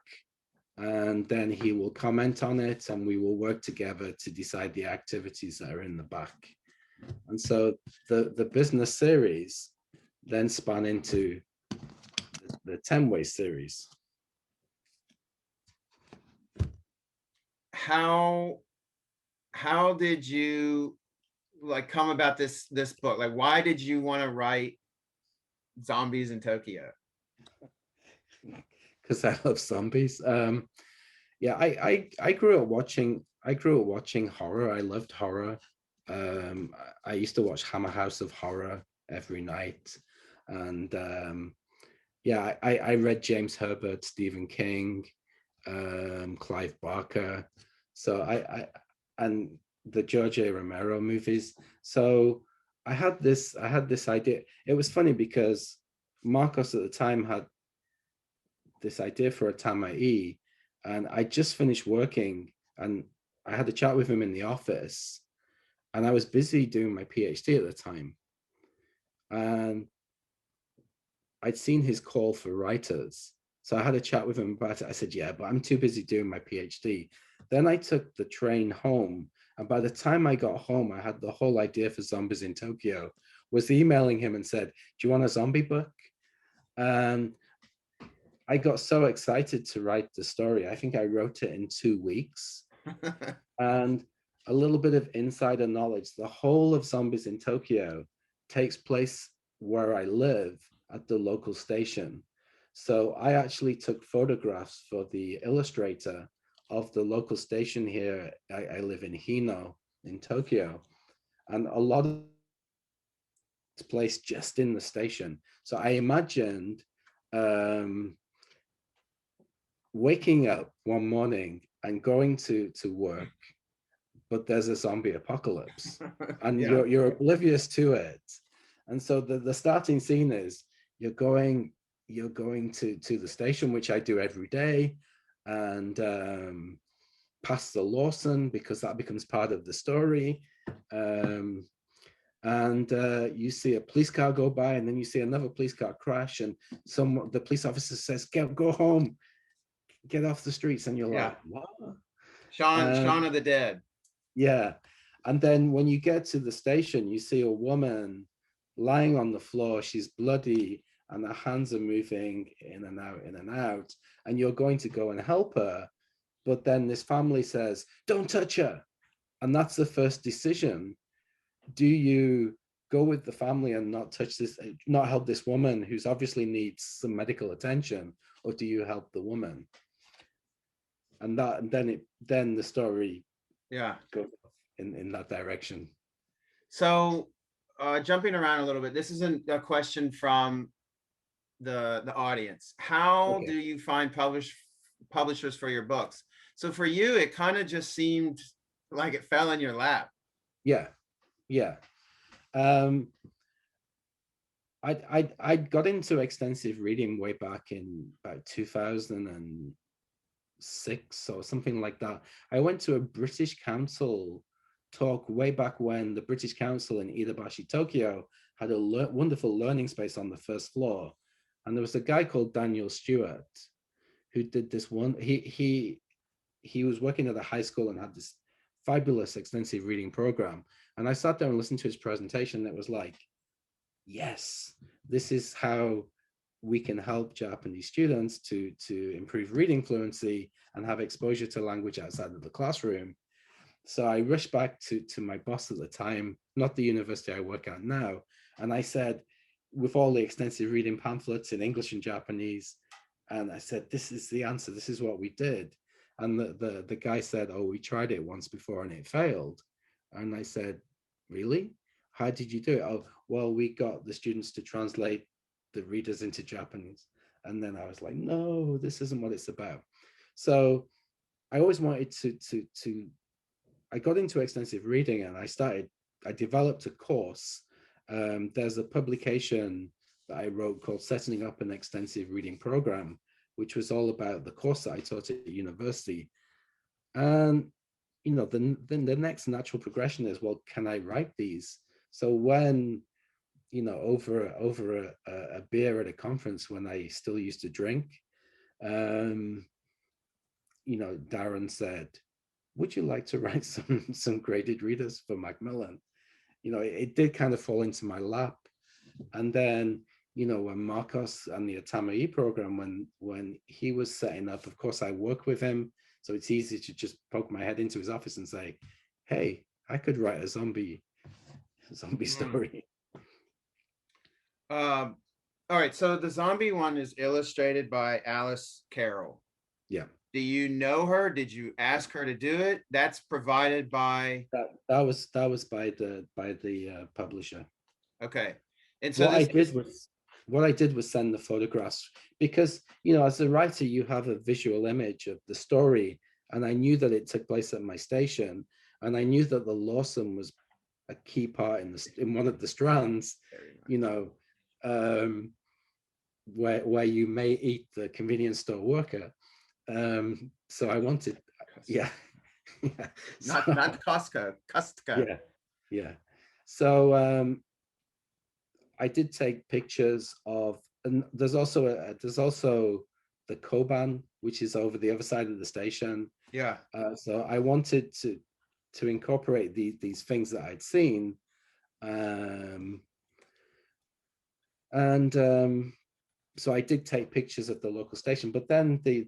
and then he will comment on it, and we will work together to decide the activities that are in the back. And so the business series then span into the 10-way series.
How did you like come about this book? Like, why did you want to write zombies in Tokyo?
Because I love zombies. Yeah, I grew up watching horror. I loved horror. I used to watch Hammer House of Horror every night, and yeah, I read James Herbert, Stephen King, Clive Barker. So and the George A. Romero movies. So I had this idea. It was funny because Marcos at the time had this idea for a Tamae, and I just finished working, and I had a chat with him in the office, and I was busy doing my PhD at the time, and I'd seen his call for writers. So I had a chat with him about it. I said, yeah, but I'm too busy doing my PhD. Then I took the train home. And by the time I got home, I had the whole idea for Zombies in Tokyo, was emailing him and said, do you want a zombie book? And I got so excited to write the story. I think I wrote it in 2 weeks. And a little bit of insider knowledge, the whole of Zombies in Tokyo takes place where I live at the local station. So I actually took photographs for the illustrator of the local station here. I live in Hino in Tokyo, and a lot of it's placed just in the station. So I imagined waking up one morning and going to work, but there's a zombie apocalypse, and
Yeah.
you're oblivious to it. And so the starting scene is you're going to the station, which I do every day, and past the Lawson, because that becomes part of the story. And you see a police car go by, and then you see another police car crash, and the police officer says, go home, get off the streets, and you're like, what?
Shaun of the Dead.
Yeah. And then when you get to the station, you see a woman lying on the floor. She's bloody, and her hands are moving in and out, in and out. And you're going to go and help her. But then this family says, don't touch her. And that's the first decision. Do you go with the family and not touch this, not help this woman who's obviously needs some medical attention, or do you help the woman? And then the story goes in that direction.
So jumping around a little bit, this isn't a question from the audience. How do you find publishers for your books? So for you, it kind of just seemed like it fell in your lap.
Yeah. I got into extensive reading way back in about 2006 or something like that. I went to a British Council talk way back when the British Council in Iidabashi, Tokyo had a wonderful learning space on the first floor. And there was a guy called Daniel Stewart who did this one. He was working at a high school and had this fabulous extensive reading program. And I sat there and listened to his presentation. That was like, yes, this is how we can help Japanese students to improve reading fluency and have exposure to language outside of the classroom. So I rushed back to my boss at the time, not the university I work at now. And I said, with all the extensive reading pamphlets in English and Japanese, and I said, this is the answer. This is what we did. And the guy said, oh, we tried it once before and it failed. And I said, really? How did you do it? Oh, well, we got the students to translate the readers into Japanese. And then I was like, no, this isn't what it's about. So I always wanted to I got into extensive reading, and I developed a course. There's a publication that I wrote called Setting Up an Extensive Reading Program, which was all about the course that I taught at university. And you know, then the next natural progression is, well, can I write these? So when, you know, over a beer at a conference when I still used to drink, you know, Darren said, would you like to write some graded readers for Macmillan? You know, it did kind of fall into my lap. And then, you know, when Marcos and the Atamae program, when he was setting up, of course, I work with him. So it's easy to just poke my head into his office and say, hey, I could write a zombie story.
All right, so the zombie one is illustrated by Alice Carroll.
Yeah.
Do you know her? Did you ask her to do it? That's provided by
That was by the publisher.
Okay. And so
what I did was send the photographs, because, you know, as a writer, you have a visual image of the story, and I knew that it took place at my station, and I knew that the Lawson was a key part in one of the strands, you know, where you may eat the convenience store worker. So I wanted, yeah. Yeah.
Not Costco.
Yeah. So I did take pictures of, and there's also the Koban, which is over the other side of the station.
Yeah.
So I wanted to incorporate these things that I'd seen, so I did take pictures of the local station. But then the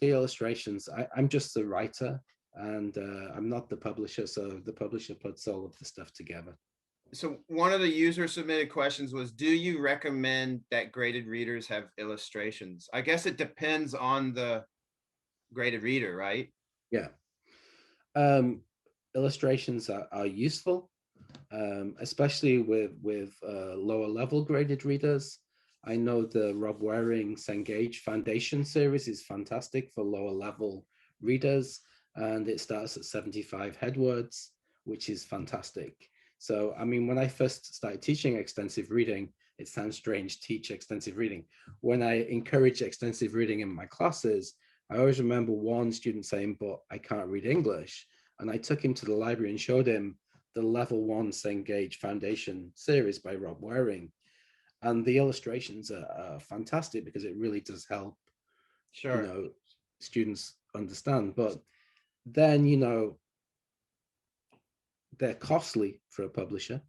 illustrations, I'm just the writer, and I'm not the publisher. So the publisher puts all of the stuff together.
So one of the user submitted questions was, do you recommend that graded readers have illustrations? I guess it depends on the graded reader, right?
Yeah. Illustrations are useful, especially with lower level graded readers. I know the Rob Waring Cengage Foundation series is fantastic for lower level readers, and it starts at 75 headwords, which is fantastic. So, I mean, when I first started teaching extensive reading, it sounds strange, teach extensive reading. When I encourage extensive reading in my classes, I always remember one student saying, but I can't read English. And I took him to the library and showed him the level 1 Cengage Foundation series by Rob Waring. And the illustrations are fantastic, because it really does help,
sure,
you know, students understand. But then, you know, they're costly for a publisher,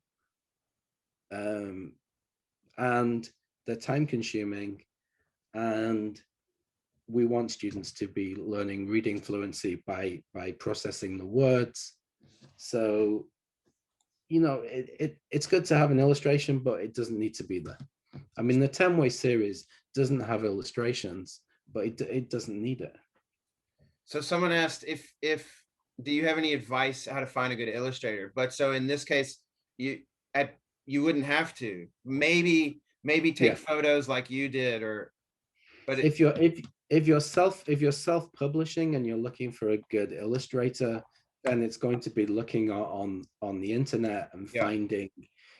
and they're time consuming, and we want students to be learning reading fluency by processing the words. So, you know, it's good to have an illustration, but it doesn't need to be there. I mean, the 10-way series doesn't have illustrations, but it doesn't need it.
So someone asked if do you have any advice how to find a good illustrator? But so in this case, you wouldn't have to. Maybe take photos like you did, or but
if you're self-publishing and you're looking for a good illustrator, then it's going to be looking on the internet and finding,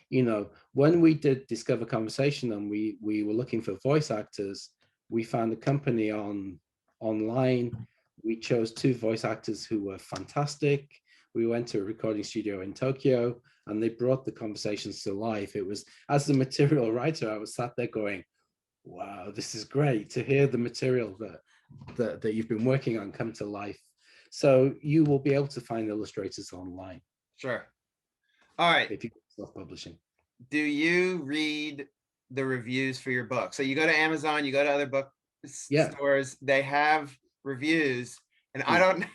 you know, when we did Discover Conversation and we were looking for voice actors, we found a company online. We chose 2 voice actors who were fantastic. We went to a recording studio in Tokyo, and they brought the conversations to life. It was, as the material writer, I was sat there going, wow, this is great to hear the material that you've been working on come to life. So you will be able to find illustrators online.
Sure. All right.
If you self-publishing.
Do you read the reviews for your book? So you go to Amazon, you go to other book stores, they have reviews, and I don't know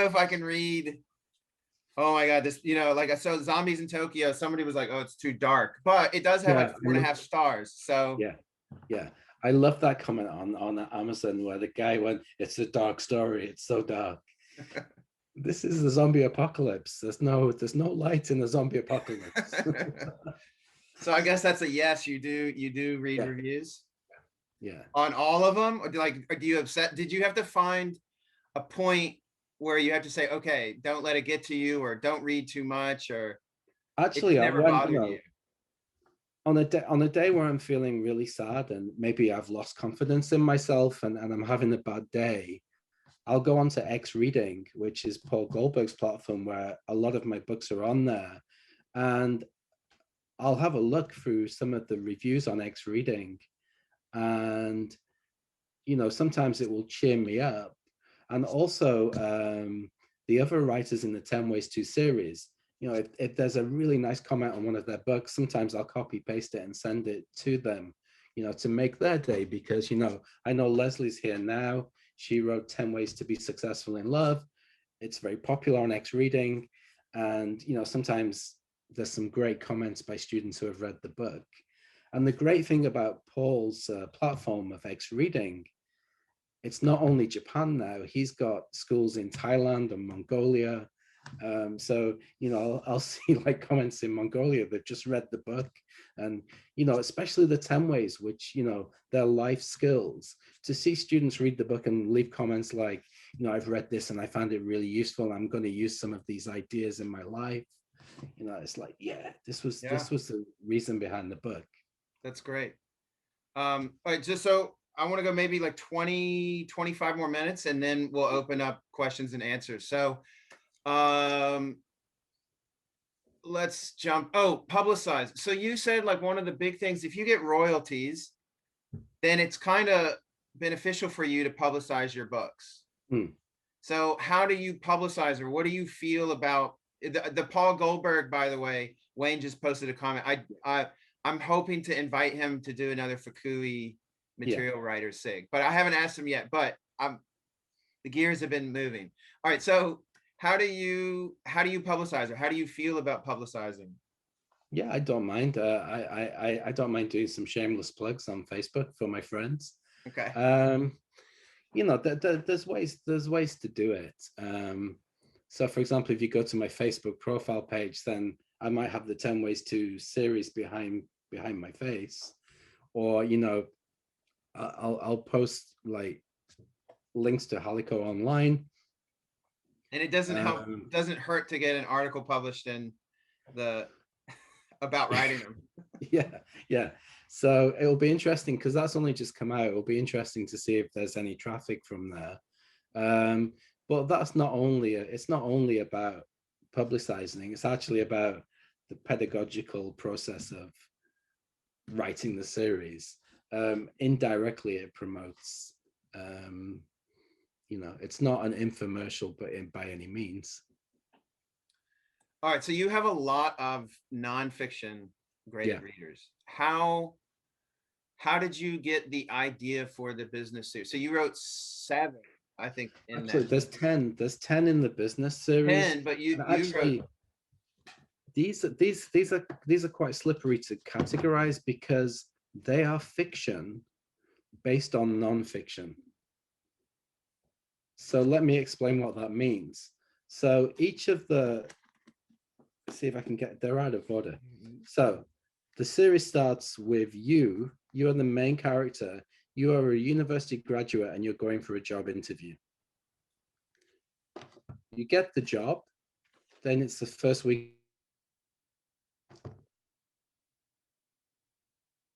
if I can read. Oh my God, this, you know, like I saw Zombies in Tokyo, somebody was like, oh, it's too dark, but it does have like 4.5 stars. So
yeah. I love that comment on Amazon where the guy went, it's a dark story, it's so dark. This is the zombie apocalypse. There's no light in the zombie apocalypse.
So I guess that's a yes. You do read reviews.
Yeah.
On all of them, or do you upset? Did you have to find a point where you have to say, okay, don't let it get to you, or don't read too much, or
actually,
never bothered you?
On a day where I'm feeling really sad and maybe I've lost confidence in myself and I'm having a bad day, I'll go on to X Reading, which is Paul Goldberg's platform, where a lot of my books are on there. And I'll have a look through some of the reviews on X Reading. And, you know, sometimes it will cheer me up. And also the other writers in the 10 Ways To series, you know, if there's a really nice comment on one of their books, sometimes I'll copy paste it and send it to them, you know, to make their day. Because, you know, I know Leslie's here now. She wrote 10 Ways to Be Successful in Love. It's very popular on X Reading. And, you know, sometimes there's some great comments by students who have read the book. And the great thing about Paul's platform of X Reading, it's not only Japan now, he's got schools in Thailand and Mongolia. So, you know, I'll see like comments in Mongolia that just read the book. And, you know, especially the 10 Ways, which, you know, they're life skills. To see students read the book and leave comments like, you know, I've read this and I found it really useful. I'm going to use some of these ideas in my life. You know, it's like, yeah, this was the reason behind the book.
That's great. All right, just so I want to go maybe like 20, 25 more minutes, and then we'll open up questions and answers. So let's jump. Oh, publicize. So you said like one of the big things, if you get royalties, then it's kind of beneficial for you to publicize your books. So how do you publicize, or what do you feel about the Paul Goldberg, by the way? Wayne just posted a comment. I'm hoping to invite him to do another Fukui Material Writers SIG, but I haven't asked him yet, but the gears have been moving. All right. So how do you publicize, or how do you feel about publicizing?
Yeah, I don't mind. I don't mind doing some shameless plugs on Facebook for my friends.
Okay.
You know, there's ways to do it. So for example, if you go to my Facebook profile page, then I might have the 10 Ways To series behind my face, or, you know, I'll post like links to Halico online.
And it doesn't doesn't hurt to get an article published in the about writing them.
Yeah. So it'll be interesting because that's only just come out. It'll be interesting to see if there's any traffic from there. But that's it's not only about publicizing, it's actually about the pedagogical process of writing the series. Indirectly, it promotes, you know, it's not an infomercial, but by any means.
All right, so you have a lot of nonfiction graded readers. How did you get the idea for the business series? So you wrote 7, I think.
Actually, there's 10. There's 10 in the business series.
10, but you
actually
wrote...
these are quite slippery to categorize because they are fiction based on nonfiction. So let me explain what that means. So each of the, let's see if I can get, they're out of order. So the series starts with you are the main character. You are a university graduate and you're going for a job interview. You get the job, then it's the first week.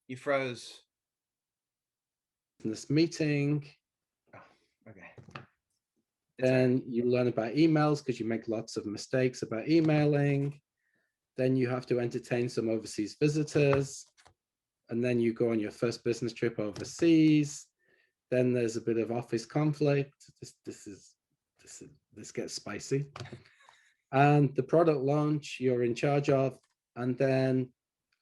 You froze.
This meeting.
Oh, okay.
Then you learn about emails because you make lots of mistakes about emailing. Then you have to entertain some overseas visitors. And then you go on your first business trip overseas. Then there's a bit of office conflict. This gets spicy. And the product launch you're in charge of. And then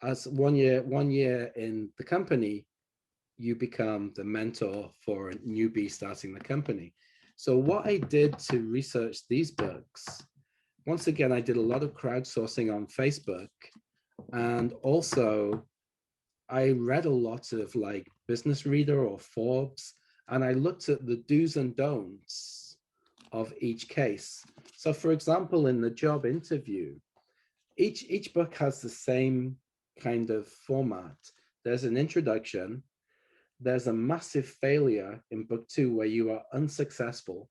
as one year in the company, you become the mentor for a newbie starting the company. So what I did to research these books, once again, I did a lot of crowdsourcing on Facebook, and also I read a lot of like Business Reader or Forbes, and I looked at the do's and don'ts of each case. So for example, in the job interview, each book has the same kind of format. There's an introduction. There's a massive failure in book 2 where you are unsuccessful.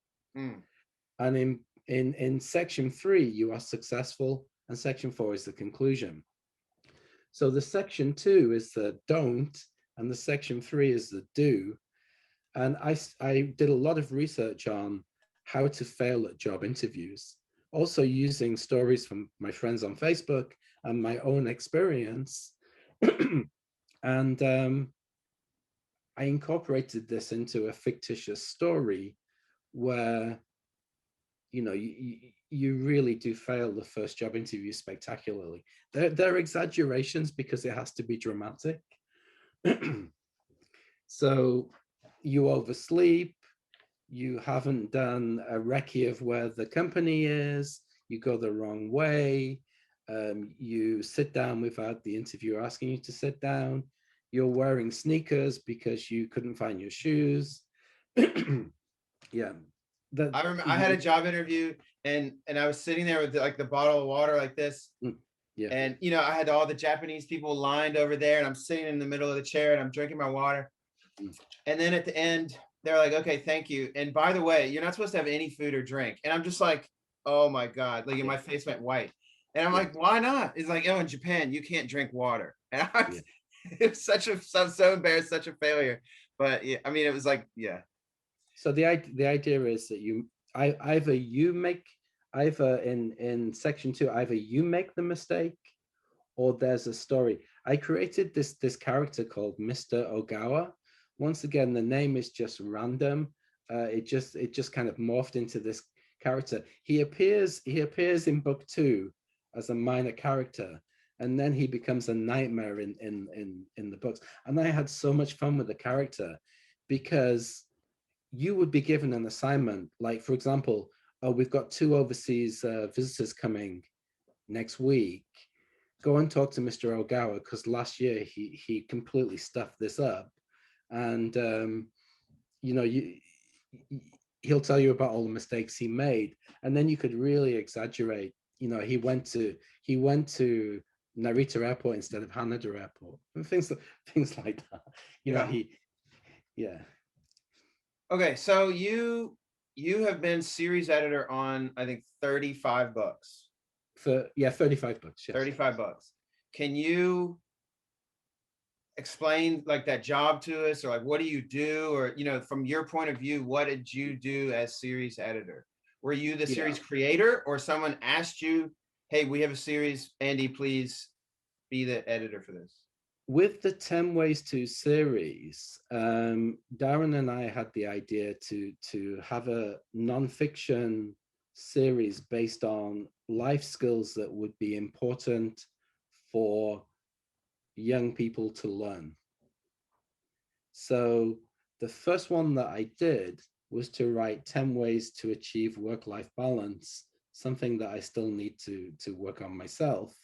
And in section 3, you are successful, and section 4 is the conclusion. So the section 2 is the don't, and the section 3 is the do. And I did a lot of research on how to fail at job interviews, also using stories from my friends on Facebook and my own experience. And I incorporated this into a fictitious story where, you know, you really do fail the first job interview spectacularly. They're exaggerations because it has to be dramatic. So you oversleep, you haven't done a recce of where the company is, you go the wrong way, you sit down without the interviewer asking you to sit down, you're wearing sneakers because you couldn't find your shoes. Yeah.
I remember I had a job interview and I was sitting there with like the bottle of water like this.
Yeah.
And you know, I had all the Japanese people lined over there and I'm sitting in the middle of the chair and I'm drinking my water. And then at the end, they're like, okay, thank you. And by the way, you're not supposed to have any food or drink. And I'm just like, oh my God, like my face went white. And I'm like, why not? It's like, oh, in Japan, you can't drink water. And it was I'm so embarrassed, such a failure. But yeah, I mean, it was like, yeah.
So the idea is that either in section 2, either you make the mistake or there's a story. I created this character called Mr. Ogawa. Once again, the name is just random. It just kind of morphed into this character. He appears in book 2 as a minor character, and then he becomes a nightmare in the books. And I had so much fun with the character because you would be given an assignment, like, for example, oh, we've got 2 overseas visitors coming next week. Go and talk to Mr. Ogawa because last year he completely stuffed this up. And, you know, he'll tell you about all the mistakes he made. And then you could really exaggerate, you know, he went to Narita Airport instead of Haneda Airport, and things like that. You know, yeah.
Okay, so you have been series editor on, I think, 35 books.
35 books. Yes.
35 books. Can you explain like that job to us, or like what do you do, or you know, from your point of view, what did you do as series editor? Were you the series creator, or someone asked you, hey, we have a series, Andy, please be the editor for this?
With the 10 Ways to series, Darren and I had the idea to have a nonfiction series based on life skills that would be important for young people to learn. So the first one that I did was to write 10 ways to achieve work-life balance, something that I still need to work on myself.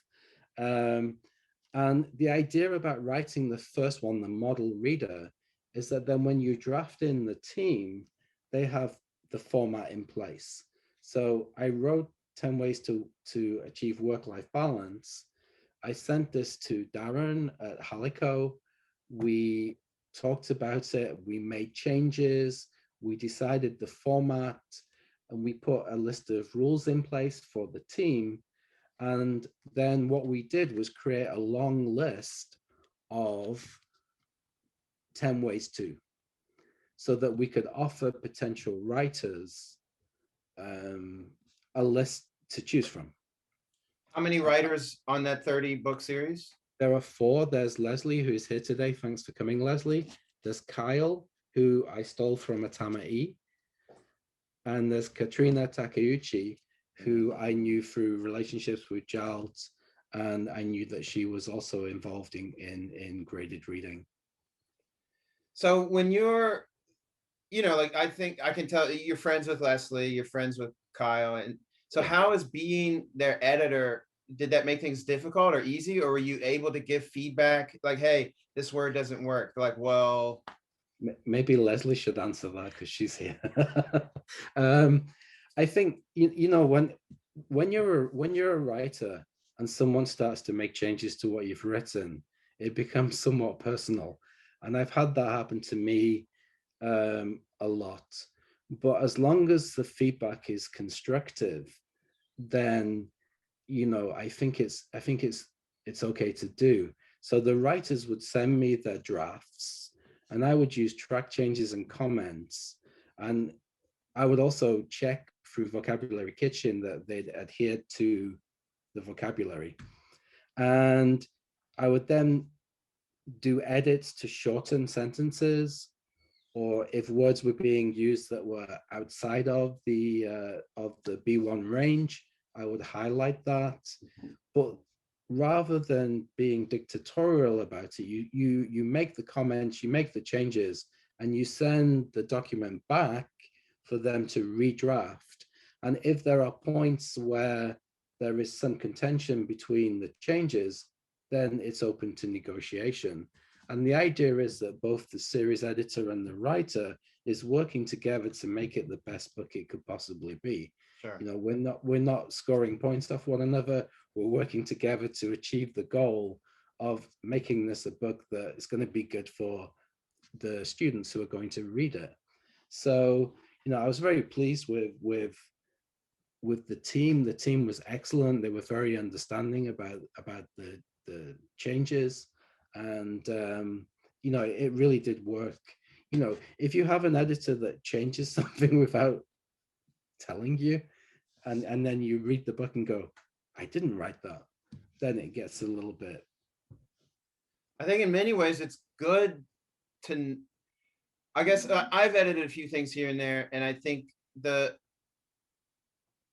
And the idea about writing the first one, the model reader, is that then when you draft in the team, they have the format in place. So I wrote 10 ways to achieve work-life balance. I sent this to Darren at Halico. We talked about it, we made changes, we decided the format, and we put a list of rules in place for the team. And then what we did was create a long list of 10 ways to, so that we could offer potential writers a list to choose from.
How many writers on that 30 book series?
There are 4. There's Leslie, who is here today. Thanks for coming, Leslie. There's Kyle, who I stole from Atama E. And there's Katrina Takeuchi, who I knew through relationships with JALT, and I knew that she was also involved in graded reading.
So when you're, you know, like, I think I can tell you're friends with Leslie, you're friends with Kyle, and so how is being their editor, did that make things difficult or easy, or were you able to give feedback like, hey, this word doesn't work? Like, well,
maybe Leslie should answer that because she's here. I think you know, when you're a writer and someone starts to make changes to what you've written, it becomes somewhat personal, and I've had that happen to me a lot. But as long as the feedback is constructive, then, you know, I think it's okay to do. So the writers would send me their drafts, and I would use track changes and comments. And I would also check through Vocabulary Kitchen that they'd adhered to the vocabulary. And I would then do edits to shorten sentences, or if words were being used that were outside of the B1 range, I would highlight that. But rather than being dictatorial about it, you make the comments, you make the changes, and you send the document back for them to redraft. And if there are points where there is some contention between the changes, then it's open to negotiation. And the idea is that both the series editor and the writer is working together to make it the best book it could possibly be.
Sure.
You know, we're not scoring points off one another. We're working together to achieve the goal of making this a book that is going to be good for the students who are going to read it. So, you know, I was very pleased with the team. The team was excellent. They were very understanding about the changes, and you know, it really did work. You know, if you have an editor that changes something without telling you, and then you read the book and go, I didn't write that, then it gets a little bit.
I think in many ways it's good to, I guess I've edited a few things here and there, and I think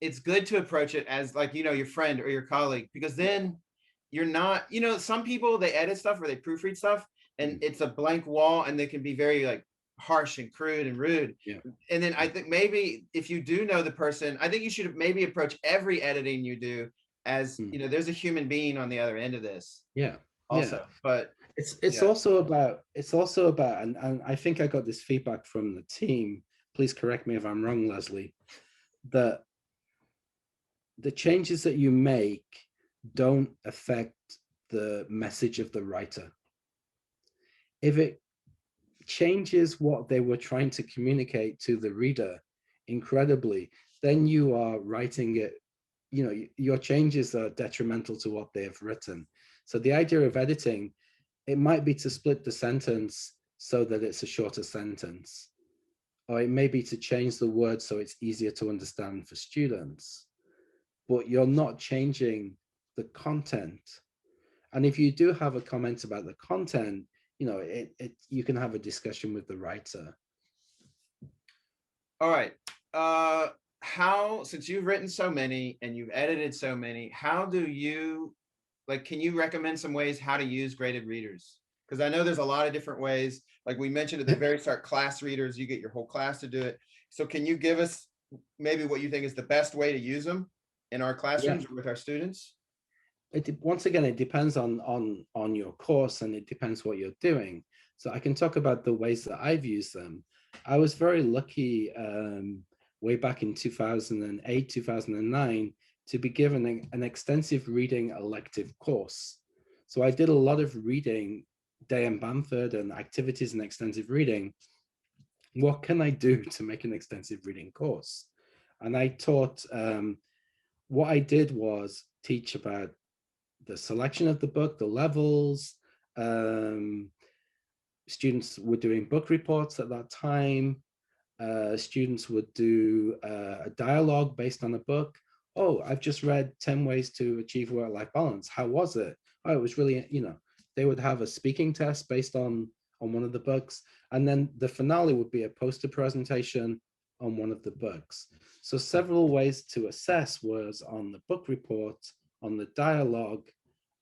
it's good to approach it as, like, you know, your friend or your colleague, because then you're not, you know, some people, they edit stuff or they proofread stuff and it's a blank wall and they can be very like harsh and crude and rude.
Yeah.
And then I think maybe if you do know the person, I think you should maybe approach every editing you do as, you know, there's a human being on the other end of this.
Yeah.
Also,
yeah.
But
it's also about and I think I got this feedback from the team. Please correct me if I'm wrong, Leslie, that the changes that you make don't affect the message of the writer. If it changes what they were trying to communicate to the reader incredibly, then you are writing it, you know, your changes are detrimental to what they have written. So the idea of editing, it might be to split the sentence so that it's a shorter sentence, or it may be to change the word so it's easier to understand for students, but you're not changing the content. And if you do have a comment about the content, you know, you can have a discussion with the writer.
All right. How, since you've written so many and you've edited so many, how do you, like, can you recommend some ways how to use graded readers? Because I know there's a lot of different ways. Like we mentioned at the very start, class readers, you get your whole class to do it. So can you give us maybe what you think is the best way to use them in our classrooms or with our students?
Once again, it depends on your course, and it depends what you're doing. So I can talk about the ways that I've used them. I was very lucky way back in 2008, 2009, to be given an extensive reading elective course. So I did a lot of reading, day in Bamford, and activities and extensive reading. What can I do to make an extensive reading course? And I taught, what I did was teach about the selection of the book, the levels. Students were doing book reports at that time. Students would do a dialogue based on a book. Oh, I've just read 10 Ways to Achieve Work-Life Balance. How was it? Oh, it was really, you know, they would have a speaking test based on one of the books. And then the finale would be a poster presentation on one of the books. So several ways to assess was on the book report, on the dialogue,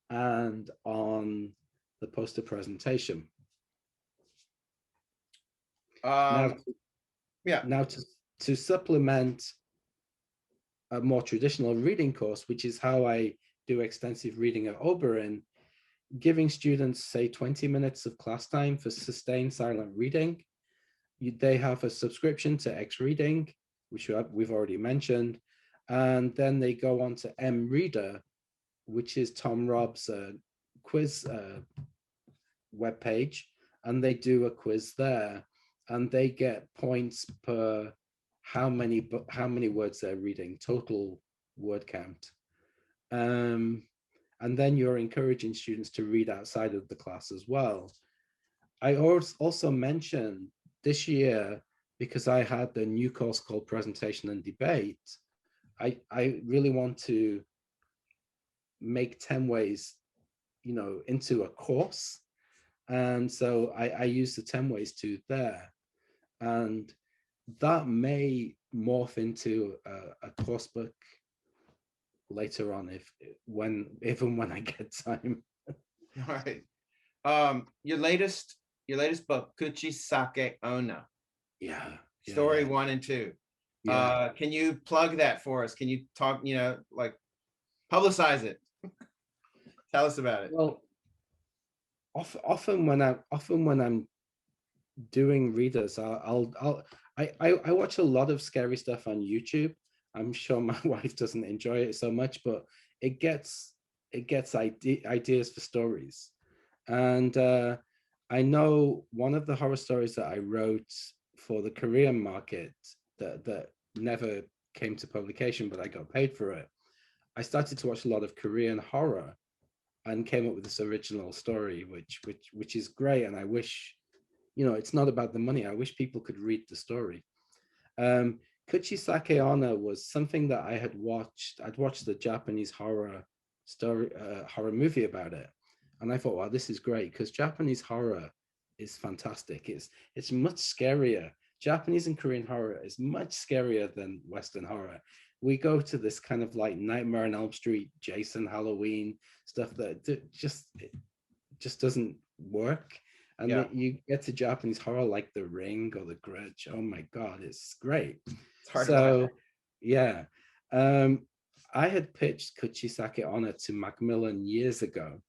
and on the poster presentation. Now to supplement a more traditional reading course, which is how I do extensive reading at Oberlin, giving students, say, 20 minutes of class time for sustained silent reading. They have a subscription to X Reading, which we've already mentioned, and then they go on to M Reader, which is Tom Robb's quiz webpage, and they do a quiz there, and they get points per how many words they're reading, total word count. And then you're encouraging students to read outside of the class as well. I also mentioned this year, because I had a new course called Presentation and Debate, I really want to make 10 ways, into a course. And so I use the 10 ways to there. And that may morph into a course book later on, if and when I get time.
All right. Your latest book, Kuchi Sake Ona,
Yeah.
story 1 and 2.
Yeah.
Can you plug that for us? Can you talk, like publicize it? Tell us about it.
Well, often when I'm doing readers, I watch a lot of scary stuff on YouTube. I'm sure my wife doesn't enjoy it so much, but it gets ideas for stories. And I know one of the horror stories that I wrote for the Korean market that never came to publication, but I got paid for it. I started to watch a lot of Korean horror and came up with this original story, which is great. And I wish, it's not about the money. I wish people could read the story. Kuchi Sake Onna was something that I had watched. I'd watched the Japanese horror movie about it. And I thought, wow, this is great, because Japanese horror is fantastic. It's much scarier. Japanese and Korean horror is much scarier than Western horror. We go to this kind of like Nightmare on Elm Street, Jason, Halloween stuff that just doesn't work. And then you get to Japanese horror like The Ring or The Grudge. Oh my God, it's great.
It's hard
So,
to
yeah. I had pitched Kuchi Sake Onna to Macmillan years ago,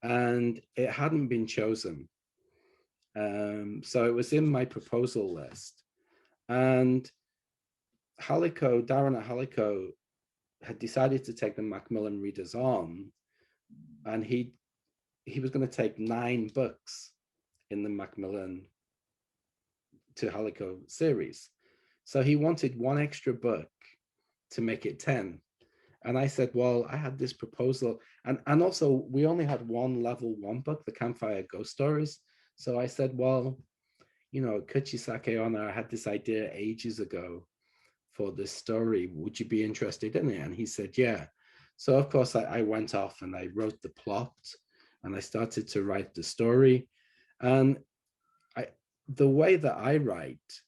and it hadn't been chosen. So it was in my proposal list. And Darren at Halico had decided to take the Macmillan readers on, and he was going to take 9 books in the Macmillan to Halico series. So he wanted 1 extra book to make it 10. And I said, well, I had this proposal. And also we only had 1 level 1 book, the Campfire Ghost Stories. So I said, well, Kuchi Sake Onna, I had this idea ages ago for this story. Would you be interested in it? And he said, yeah. So of course I went off and I wrote the plot and I started to write the story. And the way that I write,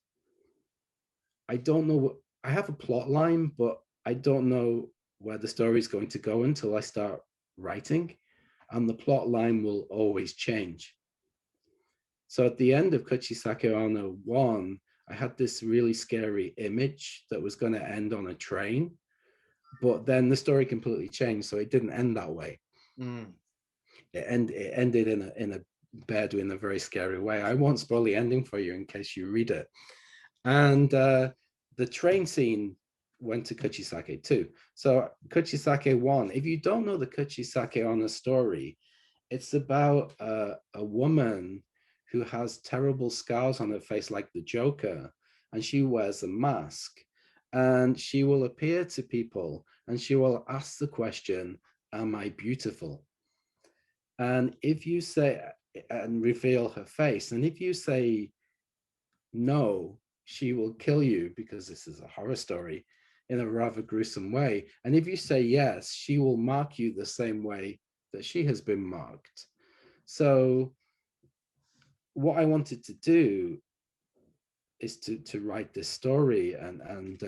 I don't know, I have a plot line, but I don't know where the story is going to go until I start writing, and the plot line will always change. So at the end of Kuchi Sake Onna 1, I had this really scary image that was going to end on a train, but then the story completely changed, so it didn't end that way. It ended in a bed in a very scary way. I won't spoil the ending for you in case you read it. And the train scene went to Kuchi Sake 2. So Kuchi Sake 1, if you don't know the Kuchi Sake Onna story, it's about a woman who has terrible scars on her face like the Joker, and she wears a mask, and she will appear to people and she will ask the question, am I beautiful? And if you say, and reveal her face, and if you say no, she will kill you, because this is a horror story, in a rather gruesome way. And if you say yes, she will mark you the same way that she has been marked. So what I wanted to do is to write this story and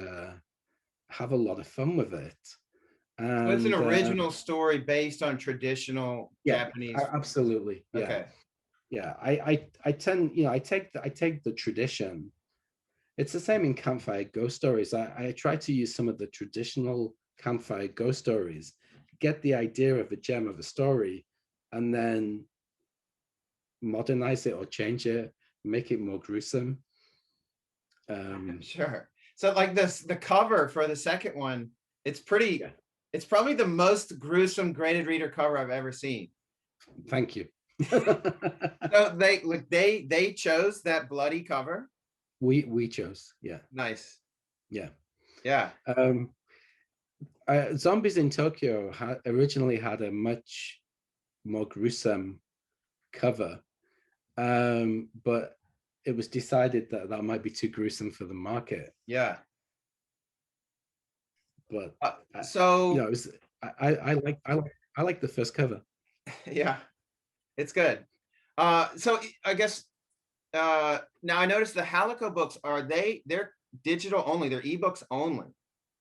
have a lot of fun with it. And
it's an original story based on traditional Japanese.
Absolutely. Yeah.
Okay.
Yeah. I tend, I take the tradition. It's the same in Campfire Ghost Stories. I try to use some of the traditional Campfire Ghost Stories, get the idea of a gem of a story, and then modernize it or change it, make it more gruesome.
Sure. So like the cover for the second one, it's pretty, it's probably the most gruesome graded reader cover I've ever seen.
Thank you.
So they chose that bloody cover.
We chose. Yeah.
Nice.
Yeah.
Yeah.
Zombies in Tokyo originally had a much more gruesome cover, but it was decided that that might be too gruesome for the market.
Yeah.
But
So
it was I like the first cover.
yeah, it's good. So I guess now I noticed the Halico books they're digital only, they're ebooks only.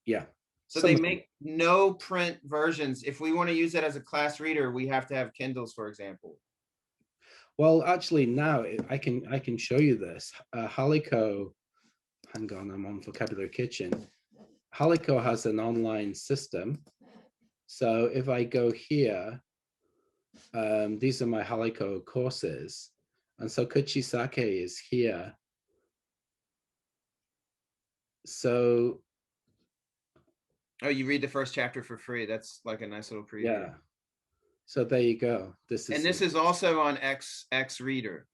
Yeah.
So they make no print versions. If we want to use that as a class reader, we have to have Kindles, for example.
Well, actually, now I can show you this. Halico, hang on, I'm on Vocabulary Kitchen. Halico has an online system. So if I go here, these are my Halico courses. And so Kuchisake is here. So.
Oh, you read the first chapter for free. That's like a nice little preview.
Yeah. So there you go. This is
also on X Reader.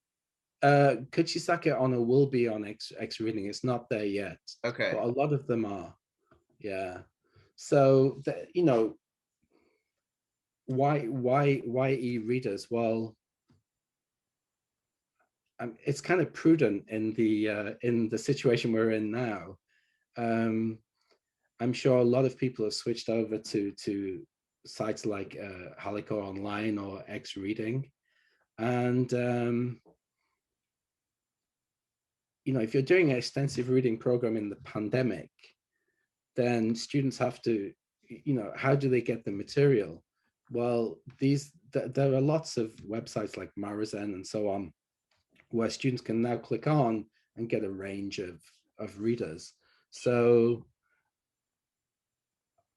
Kuchisake Honor will be on X Reading. It's not there yet.
Okay.
But a lot of them are. Yeah. So why e-readers? Well, it's kind of prudent in the situation we're in now. I'm sure a lot of people have switched over to sites like Halico Online or X Reading, and if you're doing an extensive reading program in the pandemic, then students have to, how do they get the material? Well, there are lots of websites like Marazen and so on, where students can now click on and get a range of readers. So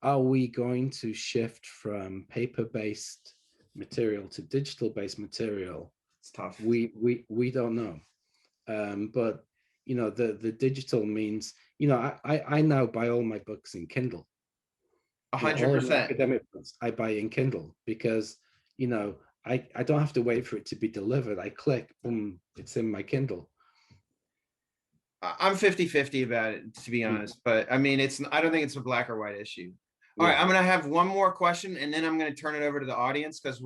are we going to shift from paper-based material to digital-based material?
It's tough.
We don't know. But the digital means, I now buy all my books in Kindle.
100%.
Academic books I buy in Kindle because I don't have to wait for it to be delivered. I click, boom, it's in my Kindle.
I'm 50-50 about it, to be honest, but I mean, I don't think it's a black or white issue. All right, I'm going to have one more question and then I'm going to turn it over to the audience because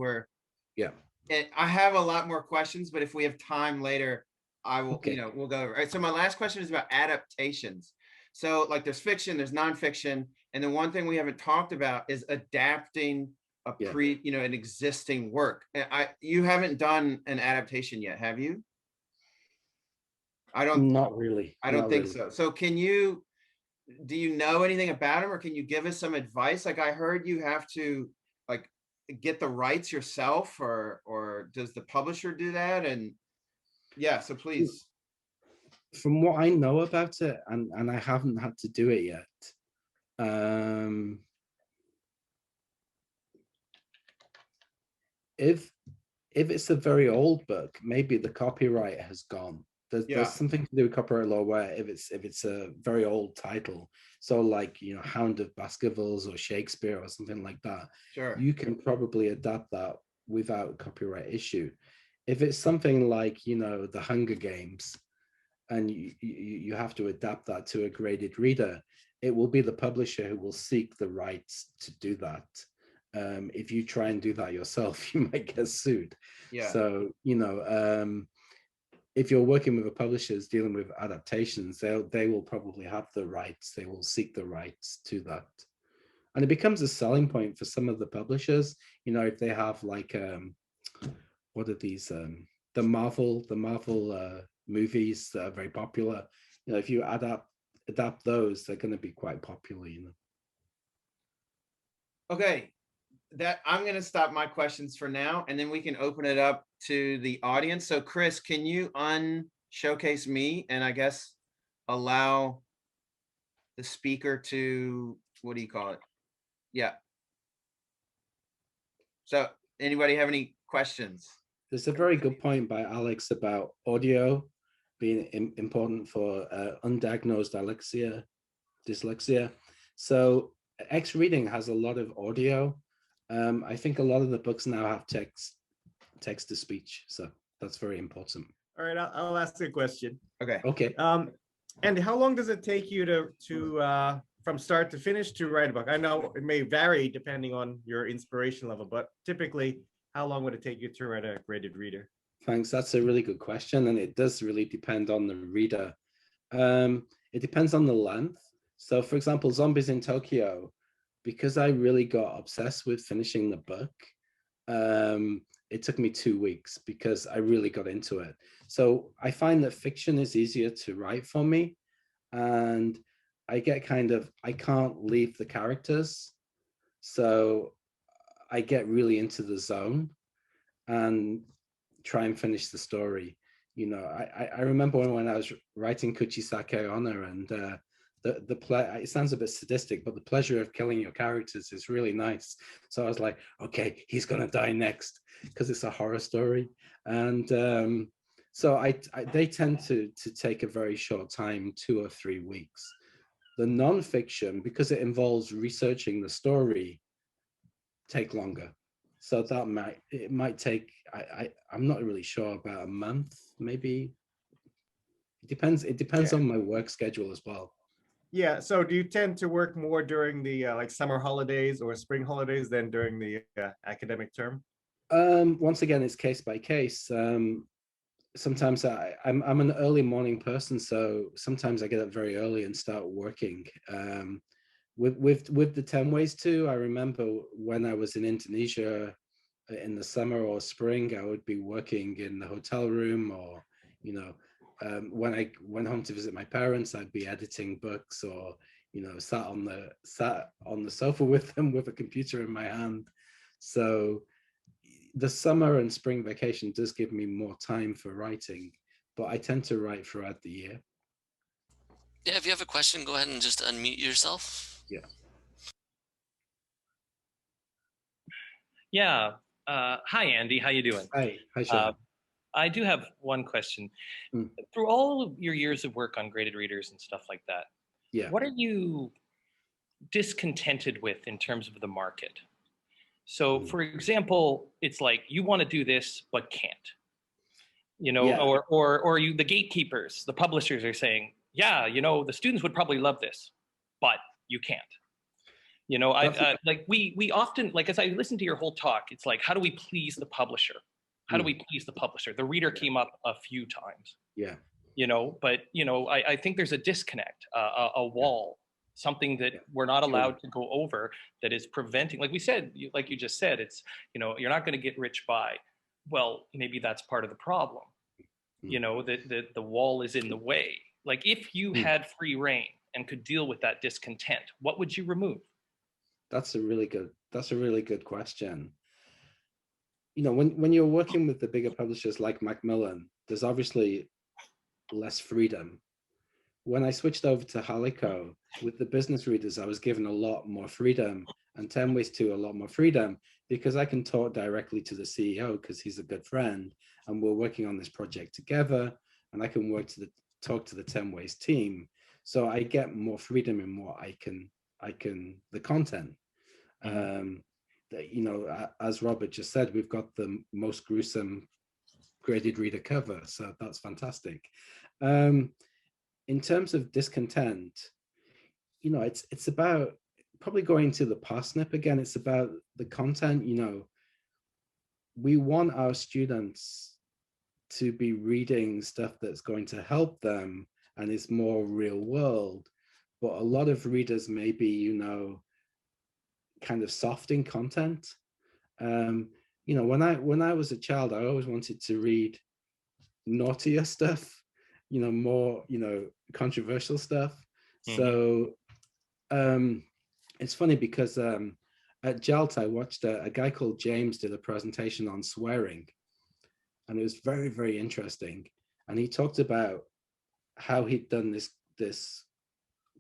I have a lot more questions, but if we have time later, I will, we'll go over. All right, so my last question is about adaptations. So like there's fiction, there's nonfiction, and the one thing we haven't talked about is adapting an existing work. You haven't done an adaptation yet, have you?
Not really.
I don't think so. So do you know anything about them, or can you give us some advice? Like I heard you have to like get the rights yourself, or does the publisher do that? And so please.
From what I know about it, and I haven't had to do it yet. If it's a very old book, maybe the copyright has gone. There's something to do with copyright law where if it's a very old title, so like Hound of Baskervilles or Shakespeare or something like that, you can probably adapt that without copyright issue. If it's something like the Hunger Games, and you have to adapt that to a graded reader, it will be the publisher who will seek the rights to do that. If you try and do that yourself, you might get sued. So if you're working with a publishers dealing with adaptations, they will probably have the rights. They will seek the rights to that, and it becomes a selling point for some of the publishers. If they have like what are these the Marvel movies that are very popular. If you adapt those, they're going to be quite popular.
Okay. That I'm going to stop my questions for now, and then we can open it up to the audience. So Chris, can you showcase me and I guess allow the speaker to, what do you call it? Yeah. So anybody have any questions?
There's a very good point by Alex about audio being important for undiagnosed dyslexia. So X Reading has a lot of audio. I think a lot of the books now have text to speech, so that's very important.
All right, I'll ask a question.
Okay.
Andy, how long does it take you to from start to finish to write a book? I know it may vary depending on your inspiration level, but typically, how long would it take you to write a graded reader?
Thanks. That's a really good question, and it does really depend on the reader. It depends on the length. So, for example, Zombies in Tokyo, because I really got obsessed with finishing the book, it took me 2 weeks because I really got into it. So I find that fiction is easier to write for me, and I get I can't leave the characters. So I get really into the zone and try and finish the story. I remember when I was writing Kuchisake Honor, and it sounds a bit sadistic, but the pleasure of killing your characters is really nice. So I was like, okay, he's gonna die next, because it's a horror story, and so they tend to take a very short time, 2 or 3 weeks. The nonfiction, because it involves researching the story, take longer. So it might take, I'm not really sure, about a month, maybe. It depends
Yeah.
on my work schedule as well.
Yeah. So do you tend to work more during the like summer holidays or spring holidays than during the academic term?
Once again, it's case by case. Sometimes I'm an early morning person, so sometimes I get up very early and start working. With the 10 ways too, I remember when I was in Indonesia in the summer or spring, I would be working in the hotel room, or when I went home to visit my parents, I'd be editing books, or sat on the sofa with them with a computer in my hand. So the summer and spring vacation does give me more time for writing, but I tend to write throughout the year.
Yeah, if you have a question, go ahead and just unmute yourself.
Yeah.
Yeah. Hi, Andy. How you doing?
Hi, Sean.
I do have one question. Through all of your years of work on graded readers and stuff like that,
Yeah.
what are you discontented with in terms of the market? So, for example, it's like you want to do this but can't,
Yeah.
or the gatekeepers, the publishers are saying, yeah, the students would probably love this, but you can't. Like we often, like, as I listen to your whole talk, it's like, how do we please the publisher? How do we please the publisher? The reader came up a few times.
Yeah.
But I think there's a disconnect, a wall, something that we're not allowed to go over, that is preventing, like we said, like you just said, it's, you're not going to get rich by. Well, maybe that's part of the problem. That the wall is in the way. Like, if you had free reign and could deal with that discontent, what would you remove? That's a really good question.
When you're working with the bigger publishers like Macmillan, there's obviously less freedom. When I switched over to Halico, with the business readers, I was given a lot more freedom, and 10 Ways to a lot more freedom, because I can talk directly to the CEO because he's a good friend, and we're working on this project together, and I can talk to the 10 Ways team. So I get more freedom in what the content. As Robert just said, we've got the most gruesome graded reader cover, so that's fantastic. In terms of discontent, it's about probably going to the parsnip again. It's about the content. We want our students to be reading stuff that's going to help them and is more real world, but a lot of readers may be kind of soft in content. When I was a child, I always wanted to read naughtier stuff, more controversial stuff. So it's funny because at JALT I watched a guy called James did a presentation on swearing, and it was very, very interesting. And he talked about how he'd done this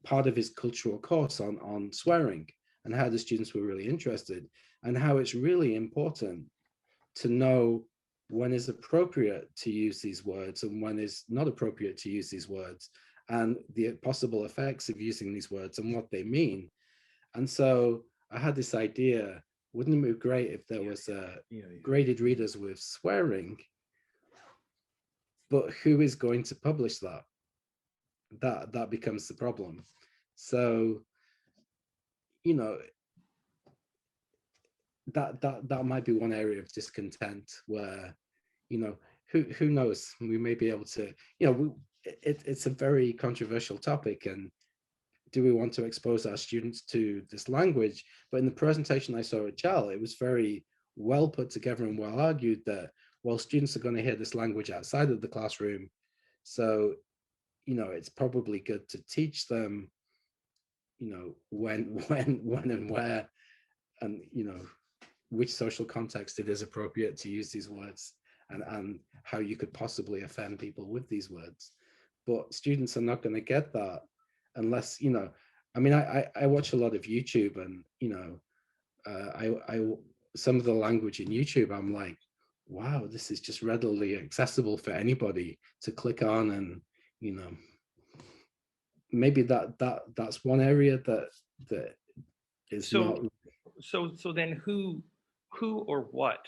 part of his cultural course on swearing, and how the students were really interested, and how it's really important to know when is appropriate to use these words and when is not appropriate to use these words, and the possible effects of using these words and what they mean. And so I had this idea, wouldn't it be great if there was graded readers with swearing, but who is going to publish that? That becomes the problem. So that might be one area of discontent, where who knows? We may be able to, it's a very controversial topic, and do we want to expose our students to this language? But in the presentation I saw at JAL, it was very well put together and well argued that, well, students are going to hear this language outside of the classroom. So, it's probably good to teach them, when and where, and, which social context it is appropriate to use these words, and how you could possibly offend people with these words. But students are not going to get that unless, I mean, I watch a lot of YouTube, and, I some of the language in YouTube, I'm like, wow, this is just readily accessible for anybody to click on, and, maybe that's one area that is not.
So then who or what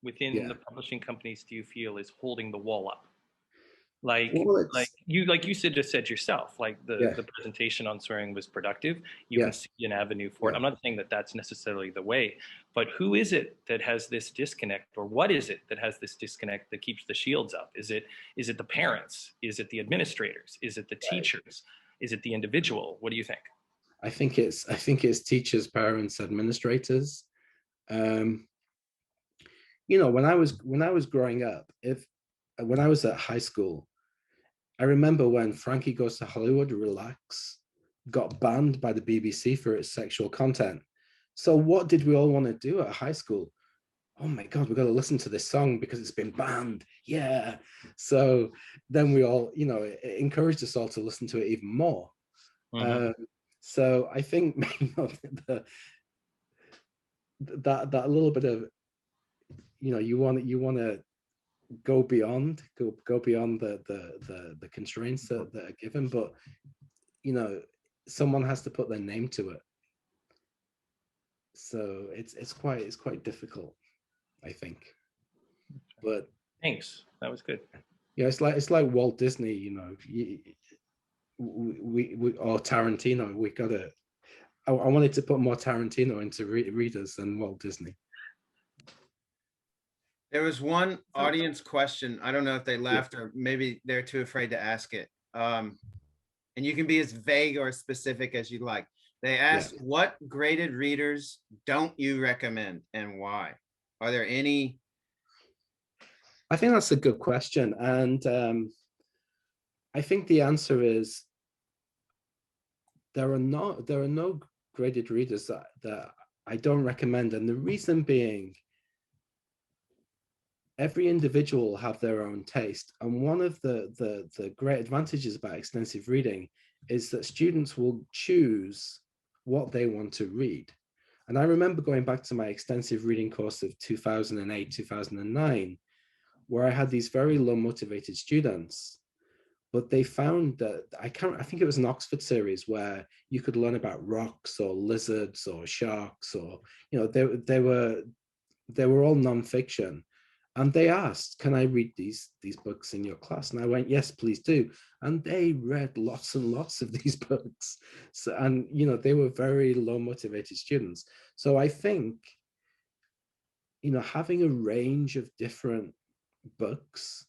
within
Yeah.
the publishing companies do you feel is holding the wall up? Like
Well,
you said yourself, like the presentation on swearing was productive. You can see an avenue for it. I'm not saying that that's necessarily the way, but who is it that has this disconnect, or what is it that has this disconnect that keeps the shields up? Is it the parents? Is it the administrators? Is it the teachers? Is it the individual? What do you think?
I think it's teachers, parents, administrators. When I was growing up, when I was at high school, I remember when Frankie Goes to Hollywood, Relax, got banned by the BBC for its sexual content. So what did we all want to do at high school? Oh my God, we've got to listen to this song because it's been banned. Yeah. So then we all, it encouraged us all to listen to it even more. So I think that little bit of, you want to go beyond the constraints that are given, but someone has to put their name to it. So it's quite difficult, I think. But
thanks, that was good.
Yeah, it's like Walt Disney, we or Tarantino. We gotta. I wanted to put more Tarantino into readers than Walt Disney.
There was one audience question. I don't know if they left or maybe they're too afraid to ask it. And you can be as vague or specific as you like. They asked, what graded readers don't you recommend and why? Are there any?
I think that's a good question. And I think the answer is there are no graded readers that I don't recommend. And the reason being, every individual will have their own taste. And one of the great advantages about extensive reading is that students will choose what they want to read. And I remember going back to my extensive reading course of 2008, 2009, where I had these very low motivated students, but they found that I think it was an Oxford series where you could learn about rocks or lizards or sharks, or, they were all nonfiction. And they asked, can I read these books in your class? And I went, yes, please do. And they read lots and lots of these books. So, and, they were very low motivated students. So I think, having a range of different books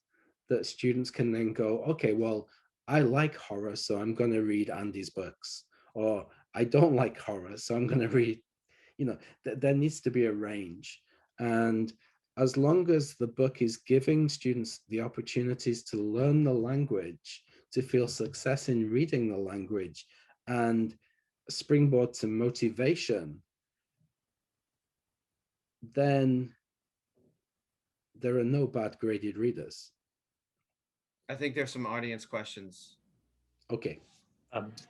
that students can then go, okay, well, I like horror, so I'm going to read Andy's books. Or I don't like horror, so I'm going to read, there needs to be a range. And as long as the book is giving students the opportunities to learn the language, to feel success in reading the language, and a springboard to motivation, then there are no bad graded readers.
I think there's some audience questions.
Okay.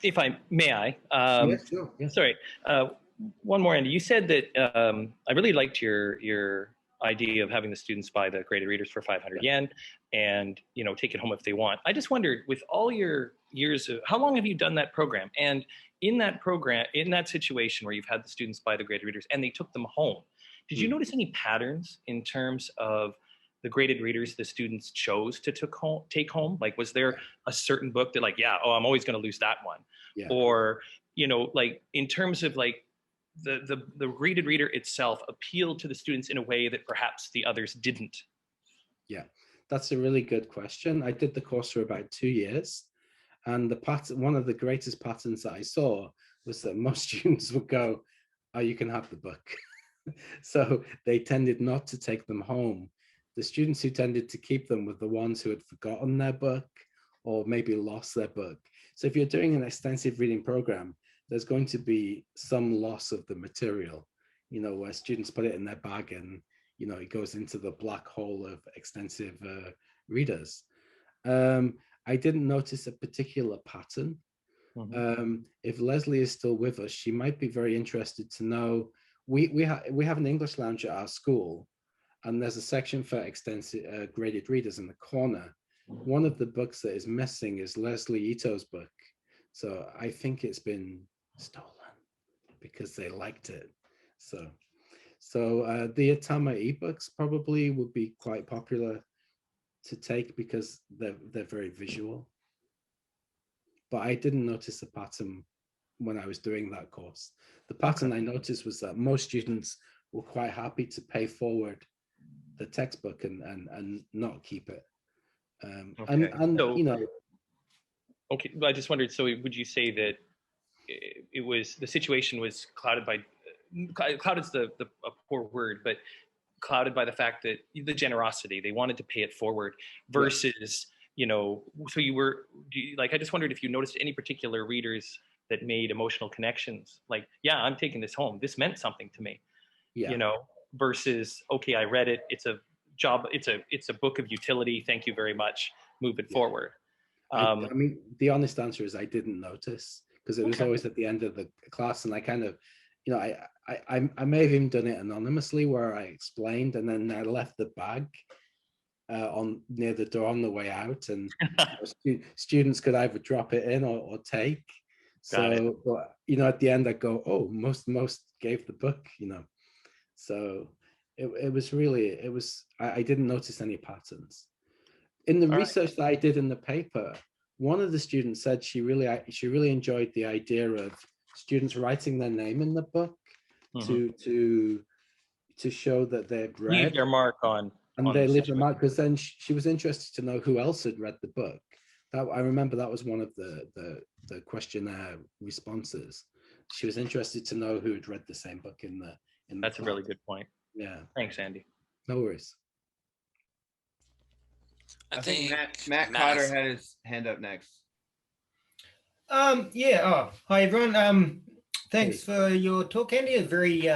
If I may,
Yes, sure. Yes.
Sorry. One more, Andy. You said that I really liked your idea of having the students buy the graded readers for 500 yen and take it home if they want. I just wondered, with all your years of, how long have you done that program? And in that program, in that situation where you've had the students buy the graded readers and they took them home, did you notice any patterns in terms of the graded readers the students chose to take home? Like, was there a certain book that, like, I'm always going to lose that one?
Yeah.
Or, like, in terms of like the graded reader itself appealed to the students in a way that perhaps the others didn't?
Yeah, that's a really good question. I did the course for about 2 years, and the pattern, one of the greatest patterns that I saw was that most students would go, "Oh, you can have the book." So they tended not to take them home. The students who tended to keep them were the ones who had forgotten their book or maybe lost their book. So if you're doing an extensive reading program, there's going to be some loss of the material, you know, where students put it in their bag and, you know, it goes into the black hole of extensive readers. I didn't notice a particular pattern. If Leslie is still with us, she might be very interested to know, we have an English lounge at our school, and there's a section for extensive graded readers in the corner. One of the books that is missing is Leslie Ito's book. So I think it's been stolen because they liked it. So the Atama ebooks probably would be quite popular to take because they're very visual. But I didn't notice a pattern when I was doing that course. The pattern I noticed was that most students were quite happy to pay forward the textbook and not keep it. And
So,
you know,
okay, I just wondered, so would you say that it was, the situation was clouded by, clouded's a poor word, but clouded by the fact that the generosity, they wanted to pay it forward versus, you know, so like, I just wondered if you noticed any particular readers that made emotional connections, like, yeah, I'm taking this home, this meant something to me, you know, versus, okay, I read it, it's a job, it's a book of utility, thank you very much, move it forward.
I mean, the honest answer is I didn't notice, because it was always at the end of the class, and I kind of, you know, I may have even done it anonymously where I explained, and then I left the bag on near the door on the way out, and students could either drop it in or take. So, but, you know, at the end I go, oh, most gave the book, you know. So it was really, I didn't notice any patterns. In the research that I did in the paper, one of the students said she really enjoyed the idea of students writing their name in the book to show that they've read.
Leave their mark on.
And they leave their mark, because then she was interested to know who else had read the book. That, I remember that was one of the questionnaire responses. She was interested to know who had read the same book in the
That's a really good point.
Yeah.
Thanks, Andy.
No worries.
I think Matt Cotter had his hand up next.
Yeah. Oh, hi everyone. Thanks for your talk, Andy. It's very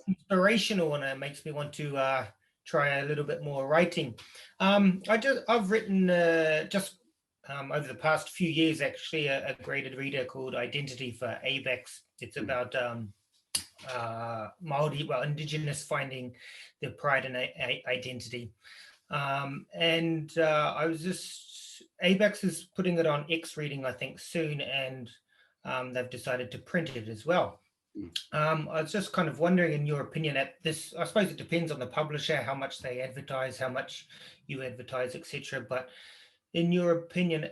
inspirational, and it makes me want to try a little bit more writing. I've written over the past few years, actually, a graded reader called Identity for ABEX. It's about Māori, well, Indigenous finding their pride and identity. And I was just, ABEX is putting it on X reading, I think, soon, and they've decided to print it as well. I was just kind of wondering, in your opinion, at this, I suppose it depends on the publisher, how much they advertise, how much you advertise, etc. But in your opinion,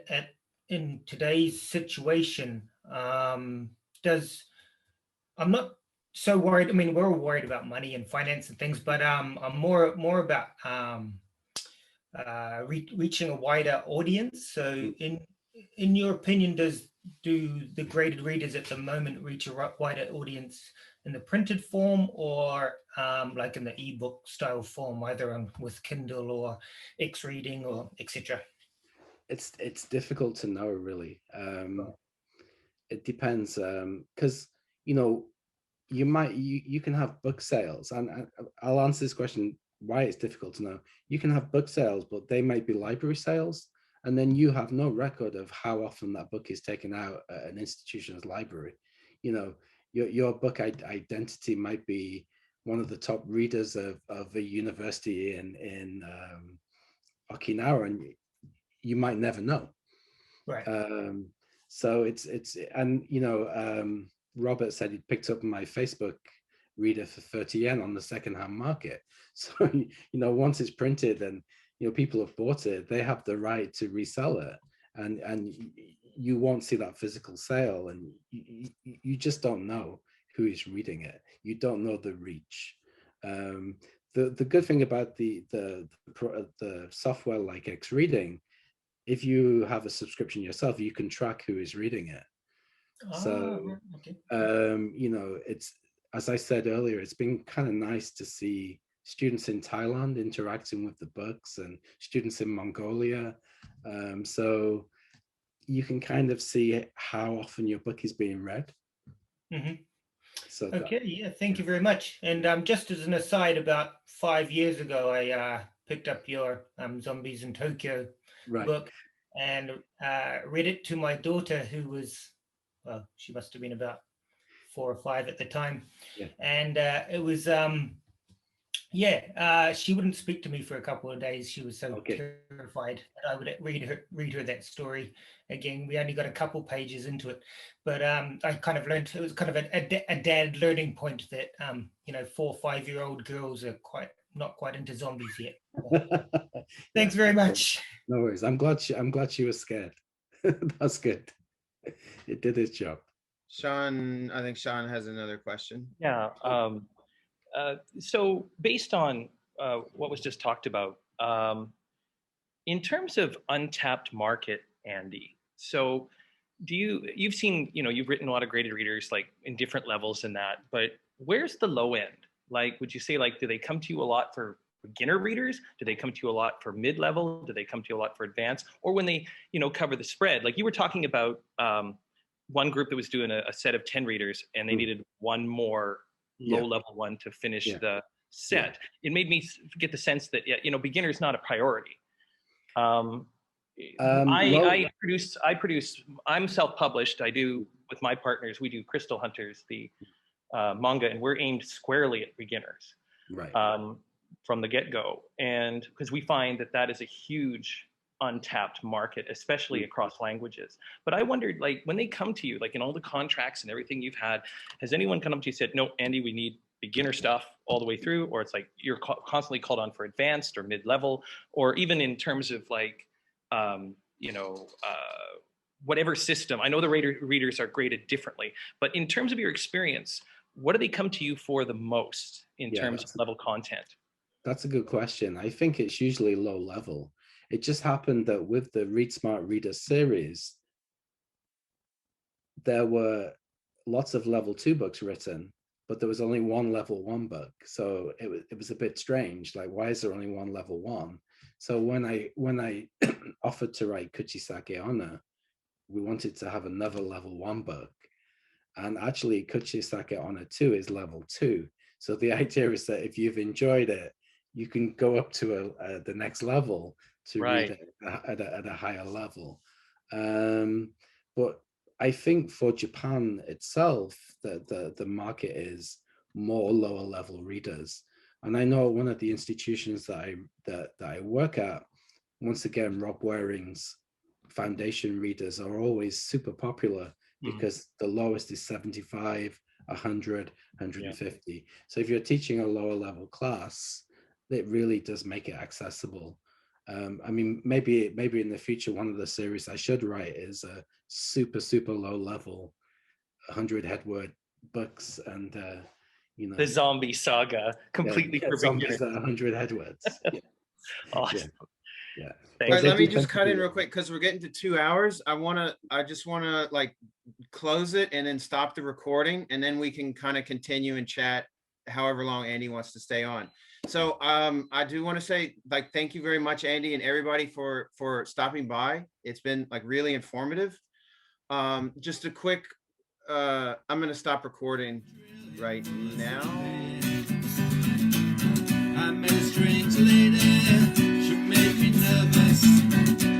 in today's situation, I'm not so worried. I mean, we're all worried about money and finance and things, but I'm more about reaching a wider audience. So in your opinion, do the graded readers at the moment reach a wider audience in the printed form, or like in the ebook style form, either with Kindle or X reading or etc.?
It's difficult to know, really. It depends, because you know, you can have book sales, and I'll answer this question why it's difficult to know. You can have book sales, but they might be library sales, and then you have no record of how often that book is taken out at an institution's library. You know, your book identity might be one of the top readers of a university in Okinawa, and you might never know.
Right.
So it's and you know, Robert said he picked up my Facebook reader for 30 yen on the secondhand market. So you know, once it's printed and you know people have bought it, they have the right to resell it, and you won't see that physical sale, and you just don't know who is reading it. You don't know the reach. the good thing about the software like X Reading, if you have a subscription yourself, you can track who is reading it. So,
okay.
you know, it's, as I said earlier, it's been kind of nice to see students in Thailand interacting with the books and students in Mongolia. So you can kind of see how often your book is being read. So
Okay, yeah, thank you very much. And just as an aside, about 5 years ago, I picked up your Zombies in Tokyo book and read it to my daughter, who was, well, she must have been about 4 or 5 at the time.
Yeah.
And it was, she wouldn't speak to me for a couple of days. She was so terrified that I would read her that story again. We only got a couple pages into it, but I kind of learned, it was kind of a dad learning point that 4 or 5-year-old girls are not quite into zombies yet. Thanks very much.
No worries. I'm glad she was scared. That's good. It did its job.
Sean, I think Sean has another question.
Yeah. So based on what was just talked about, in terms of untapped market, Andy, so you've seen, you've written a lot of graded readers like in different levels in that, but where's the low end? Like, would you say, like, do they come to you a lot for beginner readers? Do they come to you a lot for mid-level? Do they come to you a lot for advanced? Or when they, cover the spread? Like you were talking about one group that was doing a set of 10 readers and they needed one more low-level one to finish the set. It made me get the sense that, beginner's not a priority. I'm self-published. I do, with my partners, we do Crystal Hunters, the manga, and we're aimed squarely at beginners from the get-go. And because we find that is a huge untapped market, especially across languages. But I wondered, like, when they come to you, like in all the contracts and everything you've had, has anyone come up to you and said, no, Andy, we need beginner stuff all the way through? Or it's like you're constantly called on for advanced or mid-level, or even in terms of like, whatever system. I know the readers are graded differently, but in terms of your experience, what do they come to you for the most in terms of level content?
That's a good question. I think it's usually low level. It just happened that with the Read Smart Reader series, there were lots of level 2 books written, but there was only one level 1 book. So it was a bit strange. Like, why is there only one level 1? So when I offered to write Kuchisake Onna, we wanted to have another level 1 book. And actually Kuchisake Onna 2 is level 2. So the idea is that if you've enjoyed it, you can go up to the next level to read it at a higher level. But I think for Japan itself, the market is more lower level readers. And I know one of the institutions that I work at, once again, Rob Waring's foundation readers are always super popular because the lowest is 75, 100, 150. So if you're teaching a lower level class, it really does make it accessible. I mean, maybe in the future, one of the series I should write is a super low level 100 headword books, and
the zombie saga completely for beginners.
100 headwords.
Awesome.
Yeah.
All right, let me just cut in real quick because we're getting to 2 hours. I just want to like close it and then stop the recording, and then we can kind of continue and chat however long Andy wants to stay on. So I do want to say, like, thank you very much, Andy, and everybody for stopping by. It's been like really informative. Just a quick, I'm going to stop recording right now. I met a strange lady. She made me nervous.